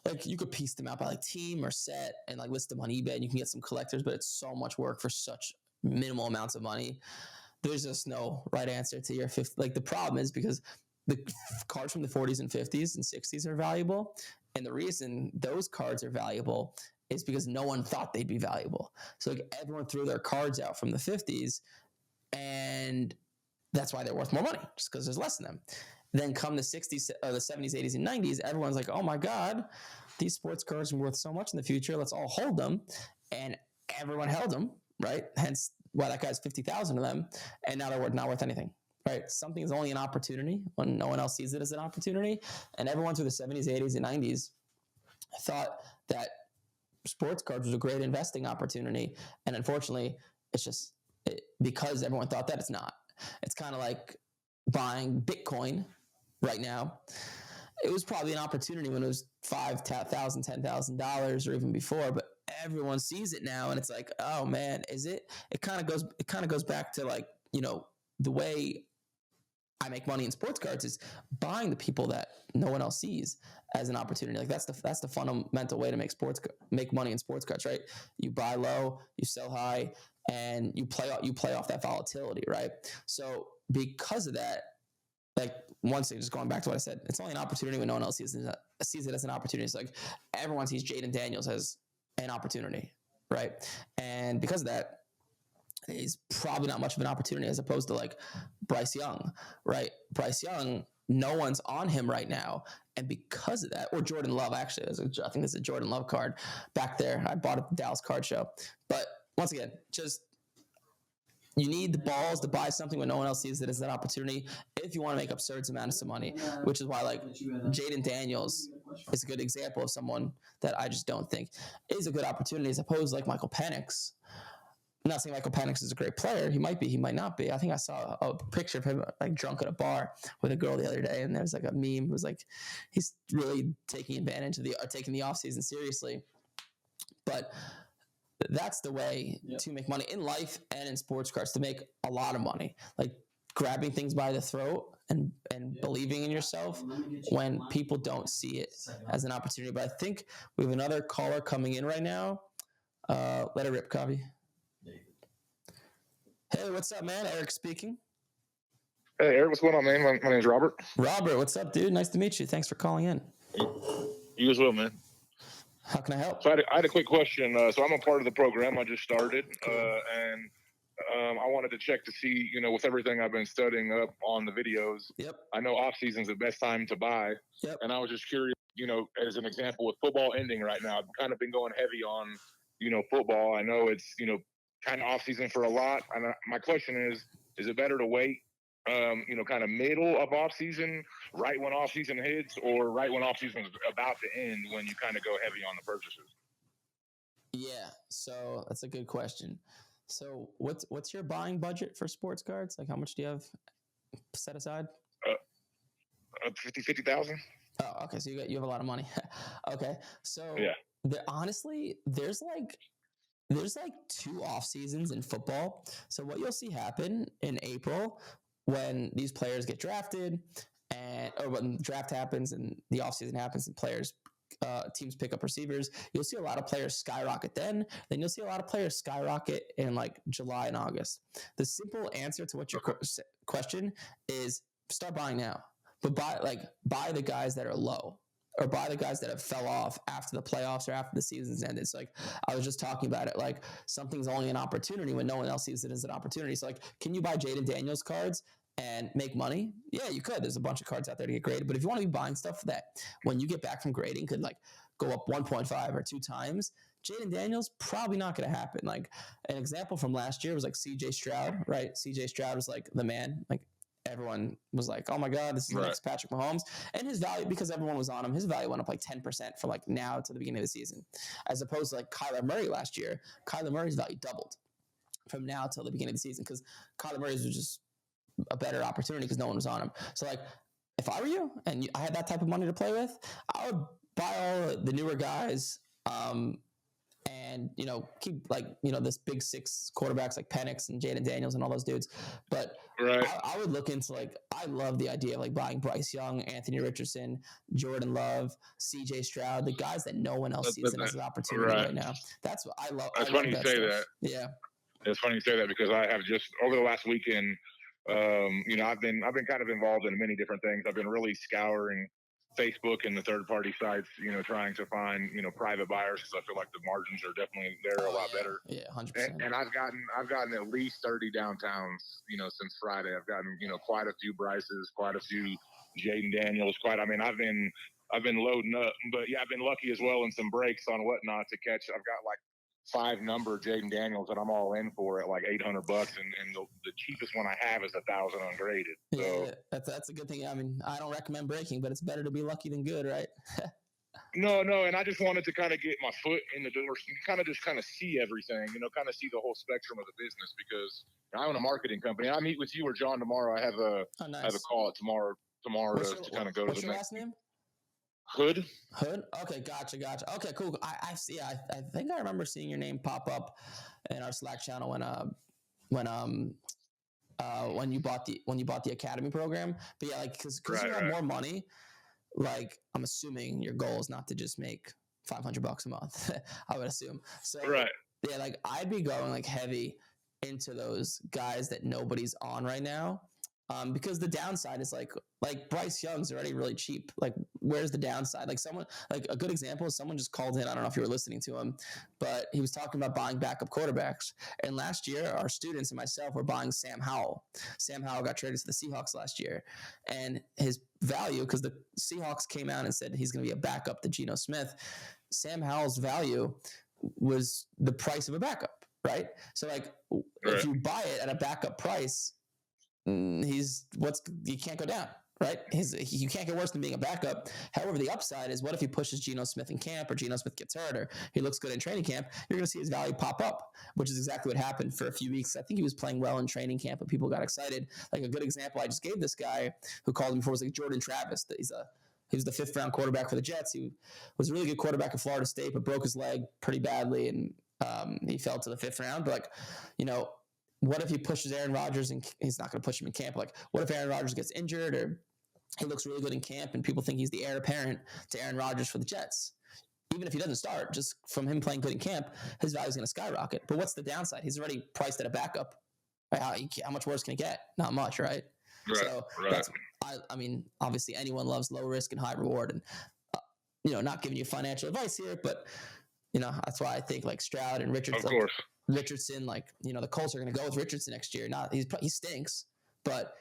Speaker 1: like you could piece them out by like team or set and like list them on eBay, and you can get some collectors, but it's so much work for such minimal amounts of money. There's just no right answer to your fifth. Like, the problem is because the cards from the 40s and 50s and 60s are valuable. And the reason those cards are valuable is because no one thought they'd be valuable. So like everyone threw their cards out from the 50s, and that's why they're worth more money, just because there's less of them. Then come the 60s, or the 70s, 80s, and 90s, everyone's like, oh my God, these sports cards are worth so much in the future. Let's all hold them. And everyone held them, right? Hence why that guy's 50,000 of them. And now they're not worth anything, right? Something is only an opportunity when no one else sees it as an opportunity. And everyone through the 70s, 80s, and 90s thought that sports cards was a great investing opportunity. And unfortunately, because everyone thought that, it's not. It's kind of like buying Bitcoin right now. It was probably an opportunity when it was $5,000, $10,000, or even before, but everyone sees it now, and it's like, oh man, is it? It kind of goes back to like, the way I make money in sports cards is buying the people that no one else sees as an opportunity. Like that's the fundamental way to make money in sports cards, right? You buy low, you sell high, and you play off that volatility, right? So because of that, like once again, just going back to what I said, it's only an opportunity when no one else sees it as an opportunity. It's like everyone sees Jaden Daniels as an opportunity, right? And because of that, he's probably not much of an opportunity as opposed to like Bryce Young, right? Bryce Young, no one's on him right now. And because of that, or Jordan Love, actually, I think it's a Jordan Love card back there. I bought it at the Dallas Card Show. But once again, just you need the balls to buy something when no one else sees it as an opportunity if you want to make absurd amounts of money, which is why like Jaden Daniels is a good example of someone that I just don't think is a good opportunity as opposed to like Michael Penix. I'm not saying Michael Penix is a great player. He might be. He might not be. I think I saw a picture of him like drunk at a bar with a girl the other day, and there's like a meme. It was like he's really taking advantage of taking the offseason seriously. But that's the way to make money in life and in sports cards, to make a lot of money. Like grabbing things by the throat and believing in yourself when people don't see it as an opportunity. But I think we have another caller coming in right now. Let it rip, Copy. Hey, what's up, man? Eric speaking.
Speaker 8: Hey, Eric, what's going on, man? My name's Robert.
Speaker 1: Robert, what's up, dude? Nice to meet you. Thanks for calling in.
Speaker 8: You as well, man.
Speaker 1: How can I help?
Speaker 8: So I had a quick question. So I'm a part of the program. I just started, and I wanted to check to see, with everything I've been studying up on the videos.
Speaker 1: Yep.
Speaker 8: I know off season's the best time to buy.
Speaker 1: Yep.
Speaker 8: And I was just curious, as an example with football ending right now, I've kind of been going heavy on, football. I know it's, kind of off season for a lot. And my question is it better to wait? Kind of middle of off season, right when off season hits, or right when off season is about to end when you kind of go heavy on the purchases?
Speaker 1: Yeah, so that's a good question. So what's your buying budget for sports cards? Like how much do you have set aside?
Speaker 8: 50,000.
Speaker 1: Oh, okay. So you have a lot of money. Okay. So
Speaker 8: yeah,
Speaker 1: honestly, there's like 2 off seasons in football. So what you'll see happen in April when these players get drafted, or when draft happens and the off season happens and teams pick up receivers, you'll see a lot of players skyrocket then you'll see a lot of players skyrocket in like July and August. The simple answer to what your question is, start buying now, but buy the guys that are low, or buy the guys that have fell off after the playoffs or after the season's ended. So like I was just talking about it, like something's only an opportunity when no one else sees it as an opportunity. So like, can you buy Jaden Daniels cards and make money? Yeah, you could. There's a bunch of cards out there to get graded. But if you want to be buying stuff that when you get back from grading could like go up 1.5 or 2 times, Jaden Daniels, probably not going to happen. Like an example from last year was like CJ Stroud, right? CJ Stroud was like the man. Like everyone was like, oh my God, this is the next Patrick Mahomes. And his value, because everyone was on him, his value went up like 10% from like now to the beginning of the season. As opposed to like Kyler Murray last year, Kyler Murray's value doubled from now till the beginning of the season because Kyler Murray's was just a better opportunity because no one was on him. So like, if I were you and I had that type of money to play with, I would buy all the newer guys, and keep like this big 6 quarterbacks like Penix and Jaden Daniels and all those dudes. But I would look into like, I love the idea of like buying Bryce Young, Anthony Richardson, Jordan Love, CJ Stroud, the guys that no one else sees as an opportunity right now. That's what I love.
Speaker 8: That's funny you say that.
Speaker 1: Yeah,
Speaker 8: it's funny you say that because I have just over the last weekend. I've been kind of involved in many different things. I've been really scouring Facebook and the third-party sites, trying to find, private buyers because I feel like the margins are definitely there a lot better.
Speaker 1: Yeah, 100%.
Speaker 8: And I've gotten at least 30 downtowns, since Friday. I've gotten, quite a few Bryces, quite a few Jaden Daniels. I've been loading up, but yeah, I've been lucky as well in some breaks on whatnot to catch. I've got like 5 number Jaden Daniels that I'm all in for at like $800, and the cheapest one I have is 1,000 ungraded. So
Speaker 1: yeah, that's a good thing. I mean, I don't recommend breaking, but it's better to be lucky than good, right?
Speaker 8: No, and I just wanted to kind of get my foot in the door, kind of see everything, kind of see the whole spectrum of the business because I own a marketing company. I meet with you or John tomorrow. I have a call tomorrow to kind of go to the next.
Speaker 1: What's your last name?
Speaker 8: Hood.
Speaker 1: Okay, gotcha. Okay, cool. I see. I think I remember seeing your name pop up in our Slack channel when you bought the academy program. But yeah, like because you have more money. Like I'm assuming your goal is not to just make $500 a month. I would assume. So yeah, like I'd be going like heavy into those guys that nobody's on right now. Because the downside is like Bryce Young's already really cheap. Like, where's the downside? Like a good example is someone just called in. I don't know if you were listening to him, but he was talking about buying backup quarterbacks. And last year, our students and myself were buying Sam Howell. Sam Howell got traded to the Seahawks last year, and his value, because the Seahawks came out and said he's going to be a backup to Geno Smith. Sam Howell's value was the price of a backup, right? So like, if you buy it at a backup price, you can't go down, right? You can't get worse than being a backup. However, the upside is, what if he pushes Geno Smith in camp, or Geno Smith gets hurt, or he looks good in training camp? You're going to see his value pop up, which is exactly what happened for a few weeks. I think he was playing well in training camp, but people got excited. Like, a good example I just gave this guy who called him before was like Jordan Travis. He was the 5th round quarterback for the Jets. He was a really good quarterback at Florida State, but broke his leg pretty badly, and he fell to the 5th round. But like, what if he pushes Aaron Rodgers, and he's not going to push him in camp? Like, what if Aaron Rodgers gets injured, or he looks really good in camp and people think he's the heir apparent to Aaron Rodgers for the Jets? Even if he doesn't start, just from him playing good in camp, his value is going to skyrocket. But what's the downside? He's already priced at a backup. Right? How much worse can it get? Not much, right? So I mean, obviously anyone loves low risk and high reward, and not giving you financial advice here, but that's why I think like Stroud and Richardson, like, the Colts are going to go with Richardson next year. He stinks, but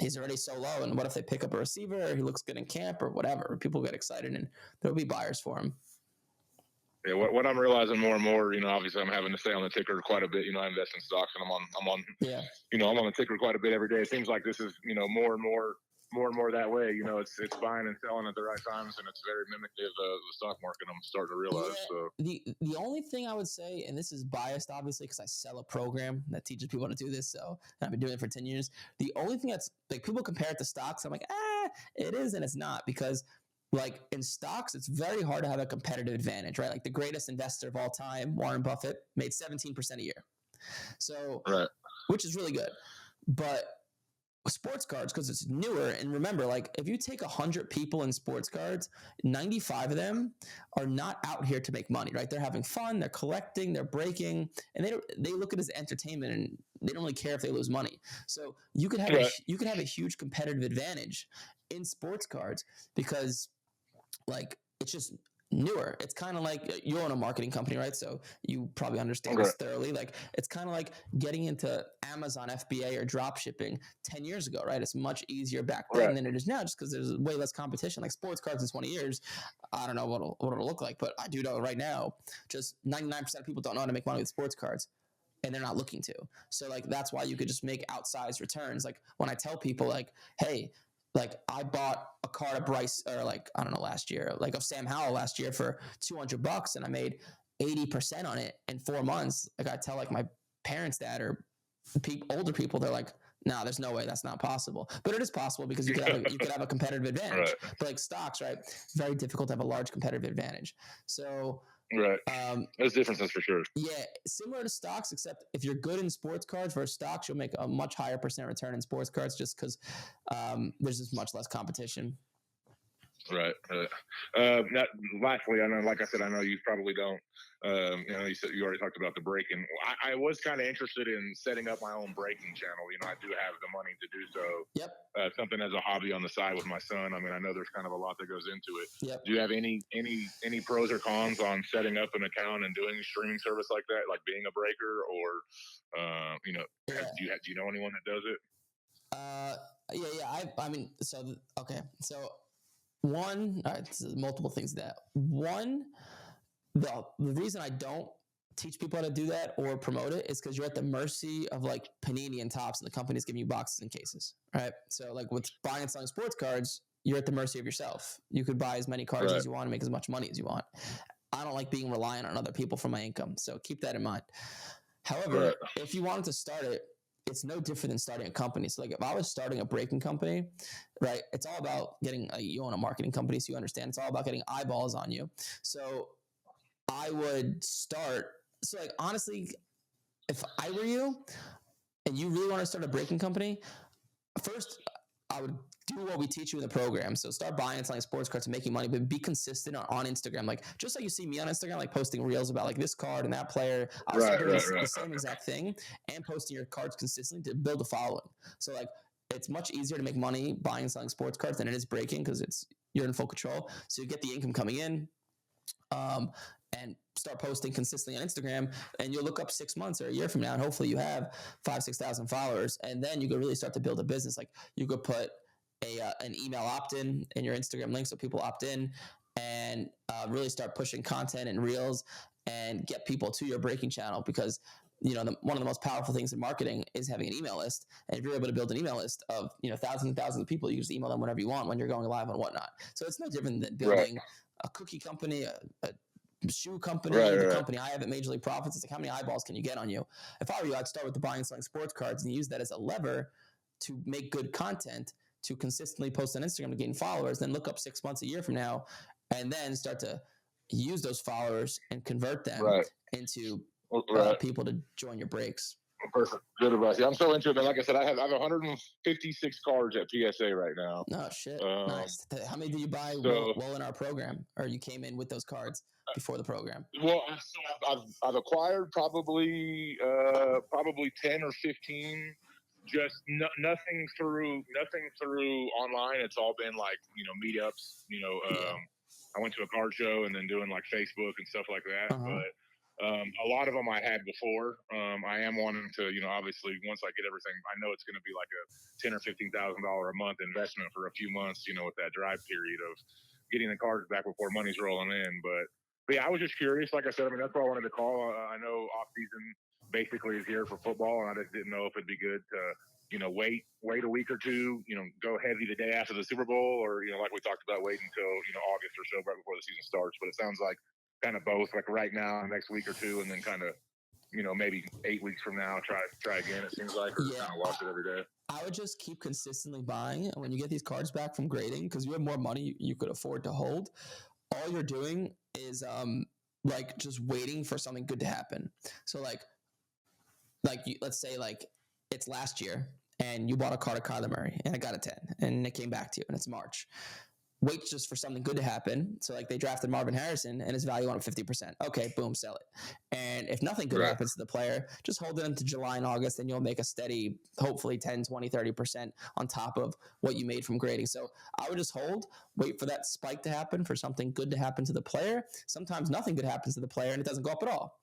Speaker 1: he's already so low. And what if they pick up a receiver, or he looks good in camp, or whatever? People get excited, and there'll be buyers for him.
Speaker 8: Yeah, what I'm realizing more and more, obviously I'm having to stay on the ticker quite a bit. I invest in stocks, and I'm on I'm on the ticker quite a bit every day. It seems like this is, more and more that way. It's buying and selling at the right times, and it's very mimictive of the stock market. I'm starting to realize.
Speaker 1: Yeah, so the only thing I would say, and this is biased obviously because I sell a program that teaches people how to do this, so I've been doing it for 10 years. The only thing that's like, people compare it to stocks. I'm like, it is and it's not, because like in stocks, it's very hard to have a competitive advantage, right? Like the greatest investor of all time, Warren Buffett, made 17% a year. So, which is really good. But sports cards, because it's newer, and remember, like, if you take 100 people in sports cards, 95 of them are not out here to make money, right? They're having fun, they're collecting, they're breaking, and they look at it as entertainment, and they don't really care if they lose money. So you could have a huge competitive advantage in sports cards, because like, it's just newer. It's kind of like, you own a marketing company, right? So you probably understand this thoroughly. Like, it's kind of like getting into Amazon FBA or drop shipping 10 years ago, right? It's much easier back then than it is now, just because there's way less competition. Like sports cards in 20 years, I don't know what it'll look like, but I do know right now, just 99% of people don't know how to make money with sports cards, and they're not looking to. So like, that's why you could just make outsized returns. Like when I tell people like, hey, like I bought a card of Bryce, or like, I don't know, last year, like of Sam Howell last year for $200, and I made 80% on it in 4 months. Like I tell like my parents that, or older people, they're like, no, there's no way, that's not possible. But it is possible, because you could have a competitive advantage. But like stocks, right? Very difficult to have a large competitive advantage. So
Speaker 8: there's differences for sure.
Speaker 1: Yeah, similar to stocks, except if you're good in sports cards versus stocks, you'll make a much higher % return in sports cards, just because there's just much less competition.
Speaker 8: Right. Lastly, I know, like I said, I know you probably don't. You said you already talked about the breaking. I was kind of interested in setting up my own breaking channel. I do have the money to do so.
Speaker 1: Yep.
Speaker 8: Something as a hobby on the side with my son. I mean, I know there's kind of a lot that goes into it.
Speaker 1: Yep.
Speaker 8: Do you have any pros or cons on setting up an account and doing a streaming service like that, like being a breaker, or do you know anyone that does it?
Speaker 1: I mean, so one, multiple things to that. One, the reason I don't teach people how to do that or promote it is because you're at the mercy of like Panini and Topps, and the company's giving you boxes and cases, right? So like with buying and selling sports cards, you're at the mercy of yourself. You could buy as many cards as you want and make as much money as you want. I don't like being reliant on other people for my income, so keep that in mind. However, if you wanted to start it, it's no different than starting a company. So like if I was starting a breaking company, right, it's all about you own a marketing company, so you understand it's all about getting eyeballs on you. So I would start, so like honestly, if I were you and you really want to start a breaking company, first I would do what we teach you in the program. So start buying and selling sports cards and making money, but be consistent on Instagram. Like just like you see me on Instagram, like posting reels about like this card and that player. I'll start doing the same exact thing and posting your cards consistently to build a following. So like it's much easier to make money buying and selling sports cards than it is breaking because you're in full control. So you get the income coming in, and start posting consistently on Instagram, and you'll look up 6 months or a year from now, and hopefully you have 5,000-6,000 followers, and then you could really start to build a business. Like you could put an email opt-in in your Instagram link so people opt in, and really start pushing content and reels and get people to your breaking channel, because one of the most powerful things in marketing is having an email list. And if you're able to build an email list of thousands and thousands of people, you just email them whenever you want when you're going live and whatnot. So it's no different than building a cookie company, a shoe company, the company I have at Major League Profits. It's like, how many eyeballs can you get on you? If I were you, I'd start with the buying and selling sports cards and use that as a lever to make good content, to consistently post on Instagram to gain followers, then look up 6 months, a year from now, and then start to use those followers and convert them into people to join your breaks.
Speaker 8: Perfect. Good advice. Yeah, I'm so into it, man. Like I said, I have 156 cards at PSA right now.
Speaker 1: No shit. Nice. How many did you buy while in our program, or you came in with those cards before the program?
Speaker 8: Well, I've acquired probably 10 or 15. Just nothing through online. It's all been like meetups. I went to a card show and then doing like Facebook and stuff like that. But a lot of them I had before. I am wanting to, obviously once I get everything, I know it's going to be like a $10,000 or $15,000 a month investment for a few months, with that drive period of getting the cards back before money's rolling in. But yeah, I was just curious. Like I said, that's why I wanted to call. I know off season basically is here for football, and I just didn't know if it'd be good to, wait a week or two, go heavy the day after the Super Bowl, or, like we talked about, wait until, August or so, right before the season starts. But it sounds like kind of both, like right now, next week or two, and then kind of, maybe 8 weeks from now, try again, it seems like, or kind of watch it every day.
Speaker 1: I would just keep consistently buying, and when you get these cards back from grading, because you have more money you could afford to hold, all you're doing is just waiting for something good to happen. So let's say it's last year and you bought a card of Kyler Murray and it got a 10 and it came back to you and it's March. Wait just for something good to happen. So they drafted Marvin Harrison and his value went up 50%. Okay, boom, sell it. And if nothing good happens to the player, just hold it into July and August, and you'll make a steady, hopefully 10, 20, 30% on top of what you made from grading. So I would just hold, wait for that spike to happen, for something good to happen to the player. Sometimes nothing good happens to the player and it doesn't go up at all.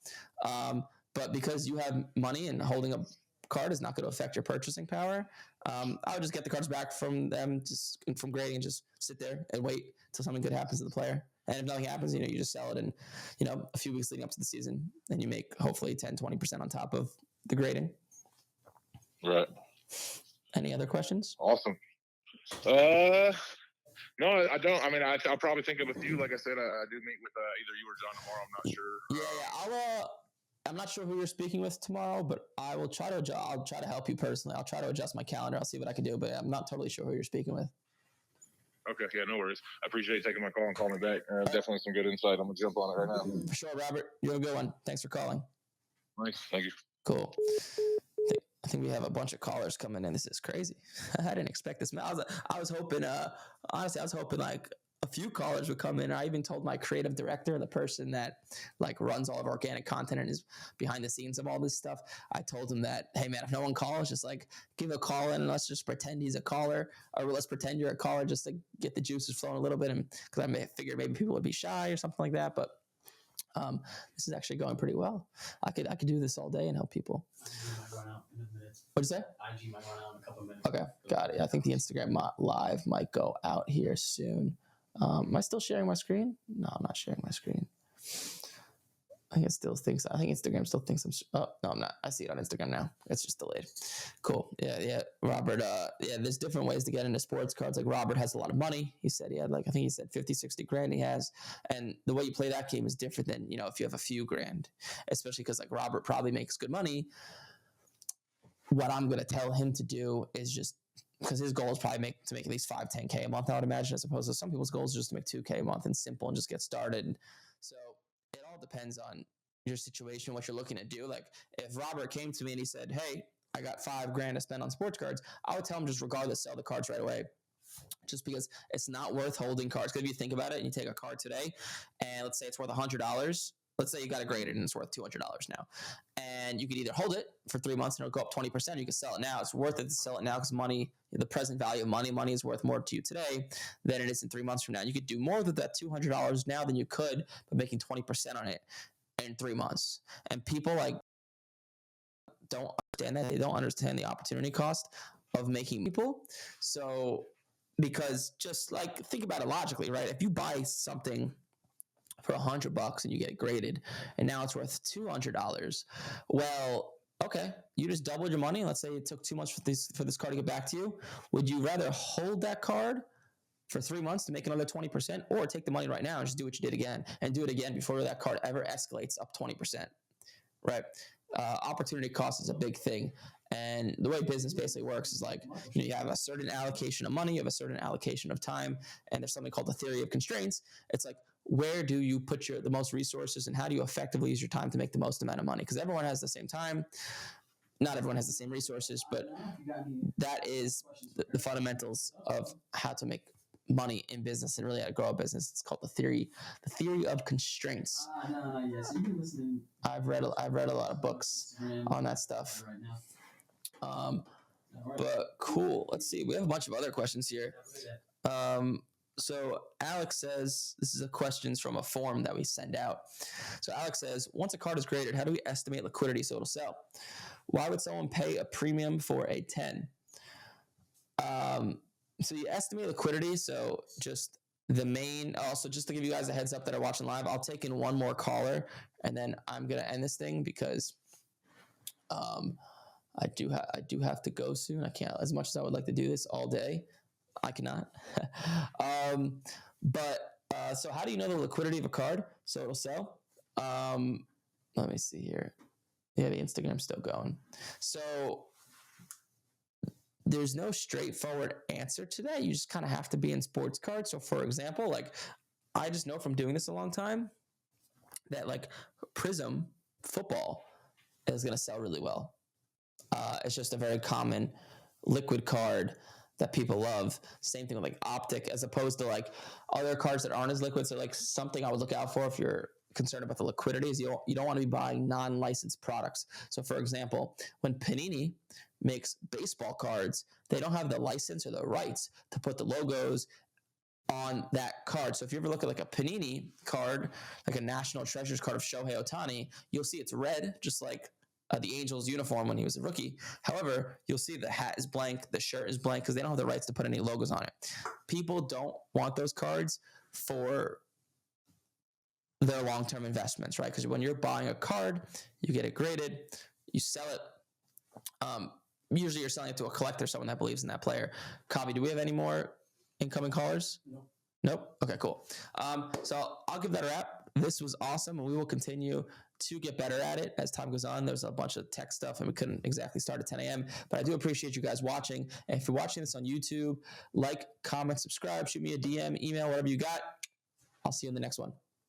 Speaker 1: But because you have money and holding a card is not going to affect your purchasing power, I would just get the cards back from them, just from grading, and just sit there and wait till something good happens to the player. And if nothing happens, you just sell it, and a few weeks leading up to the season, then you make hopefully 10, 20% on top of the grading.
Speaker 8: Right.
Speaker 1: Any other questions?
Speaker 8: Awesome. No, I don't. I mean, I'll probably think of a few. Like I said, I do meet with either you or John tomorrow. I'm not sure.
Speaker 1: I'm not sure who you're speaking with tomorrow, but I will try to. I'll try to help you personally. I'll try to adjust my calendar. I'll see what I can do, but I'm not totally sure who you're speaking with.
Speaker 8: Okay, yeah, no worries. I appreciate you taking my call and calling me back. Definitely some good insight. I'm gonna jump on it right now.
Speaker 1: For sure, Robert. You have a good one. Thanks for calling.
Speaker 8: Nice, thank you.
Speaker 1: Cool. I think we have a bunch of callers coming in. This is crazy. I didn't expect this. I was hoping. Honestly, I was hoping a few callers would come in. I even told my creative director, the person that runs all of organic content and is behind the scenes of all this stuff, I told him that, hey man, if no one calls, just give a call in and let's just pretend he's a caller, or let's pretend you're a caller just to get the juices flowing a little bit. And because I figured maybe people would be shy or something like that, but this is actually going pretty well. I could do this all day and help people.
Speaker 3: IG might run out in a minute.
Speaker 1: What'd you say?
Speaker 3: IG might run out in a couple of minutes.
Speaker 1: Okay, got it. I think the Instagram live might go out here soon. Am I still sharing my screen? No, I'm not sharing my screen. I think Instagram still thinks oh, no, I'm not. I see it on Instagram now. It's just delayed. Cool. Yeah. Robert, there's different ways to get into sports cards. Like Robert has a lot of money. He said he had I think he said 50, 60 grand he has. And the way you play that game is different than, if you have a few grand, especially because Robert probably makes good money. What I'm going to tell him to do is just, because his goal is probably to make at least 5, 10K a month, I would imagine, as opposed to some people's goals just to make 2K a month and simple and just get started. So it all depends on your situation, what you're looking to do. If Robert came to me and he said, hey, I got $5 grand to spend on sports cards, I would tell him just regardless, sell the cards right away. Just because it's not worth holding cards. Because if you think about it and you take a card today and let's say it's worth $100, let's say you got it graded and it's worth $200 now, and you could either hold it for 3 months and it'll go up 20%. You could sell it now. It's worth it to sell it now because money, the present value of money is worth more to you today than it is in 3 months from now. You could do more with that $200 now than you could by making 20% on it in 3 months. And people like don't understand that. They don't understand the opportunity cost of making people. So, because just like think about it logically, right? If you buy something for $100 and you get it graded and now it's worth $200, well, okay, you just doubled your money. Let's say it took 2 months for this card to get back to you. Would you rather hold that card for 3 months to make another 20%, or take the money right now and just do what you did again and do it again before that card ever escalates up 20%, right? Opportunity cost is a big thing. And the way business basically works is like, you have a certain allocation of money, you have a certain allocation of time, and there's something called the theory of constraints. It's like, where do you put the most resources, and how do you effectively use your time to make the most amount of money? Because everyone has the same time. Not everyone has the same resources, but that is the fundamentals of how to make money in business and really how to grow a business. It's called the theory of constraints.
Speaker 3: Yes, you've been listening.
Speaker 1: I've read a lot of books on that stuff.
Speaker 3: Right now.
Speaker 1: But cool. Let's see. We have a bunch of other questions here. So Alex says, this is a questions from a form that we send out. So Alex says, once a card is graded, how do we estimate liquidity so it'll sell? Why would someone pay a premium for a 10? So you estimate liquidity. So just the main, also just to give you guys a heads up that are watching live, I'll take in one more caller and then I'm going to end this thing because, I do have to go soon. I can't, as much as I would like to do this all day, I cannot. So how do you know the liquidity of a card so it'll sell? Let me see here. Yeah, the Instagram's still going. So there's no straightforward answer to that. You just kind of have to be in sports cards. So for example, like I just know from doing this a long time that like Prism football is going to sell really well. It's just a very common liquid card that people love. Same thing with like Optic, as opposed to like other cards that aren't as liquid. So like something I would look out for if you're concerned about the liquidity is you don't want to be buying non-licensed products. So for example, when Panini makes baseball cards, they don't have the license or the rights to put the logos on that card. So if you ever look at like a Panini card, like a National Treasures card of Shohei Ohtani, you'll see it's red, just like the Angels uniform when he was a rookie. However, you'll see the hat is blank, the shirt is blank, because they don't have the rights to put any logos on it. People don't want those cards for their long-term investments, right? Because when you're buying a card, you get it graded, you sell it. Usually you're selling it to a collector, someone that believes in that player. Kavi, do we have any more incoming callers? Nope. Okay, cool. So I'll give that a wrap. This was awesome, and we will continue to get better at it as time goes on. There's a bunch of tech stuff, and we couldn't exactly start at 10 a.m., but I do appreciate you guys watching. And if you're watching this on YouTube, like, comment, subscribe, shoot me a DM, email, whatever you got. I'll see you in the next one.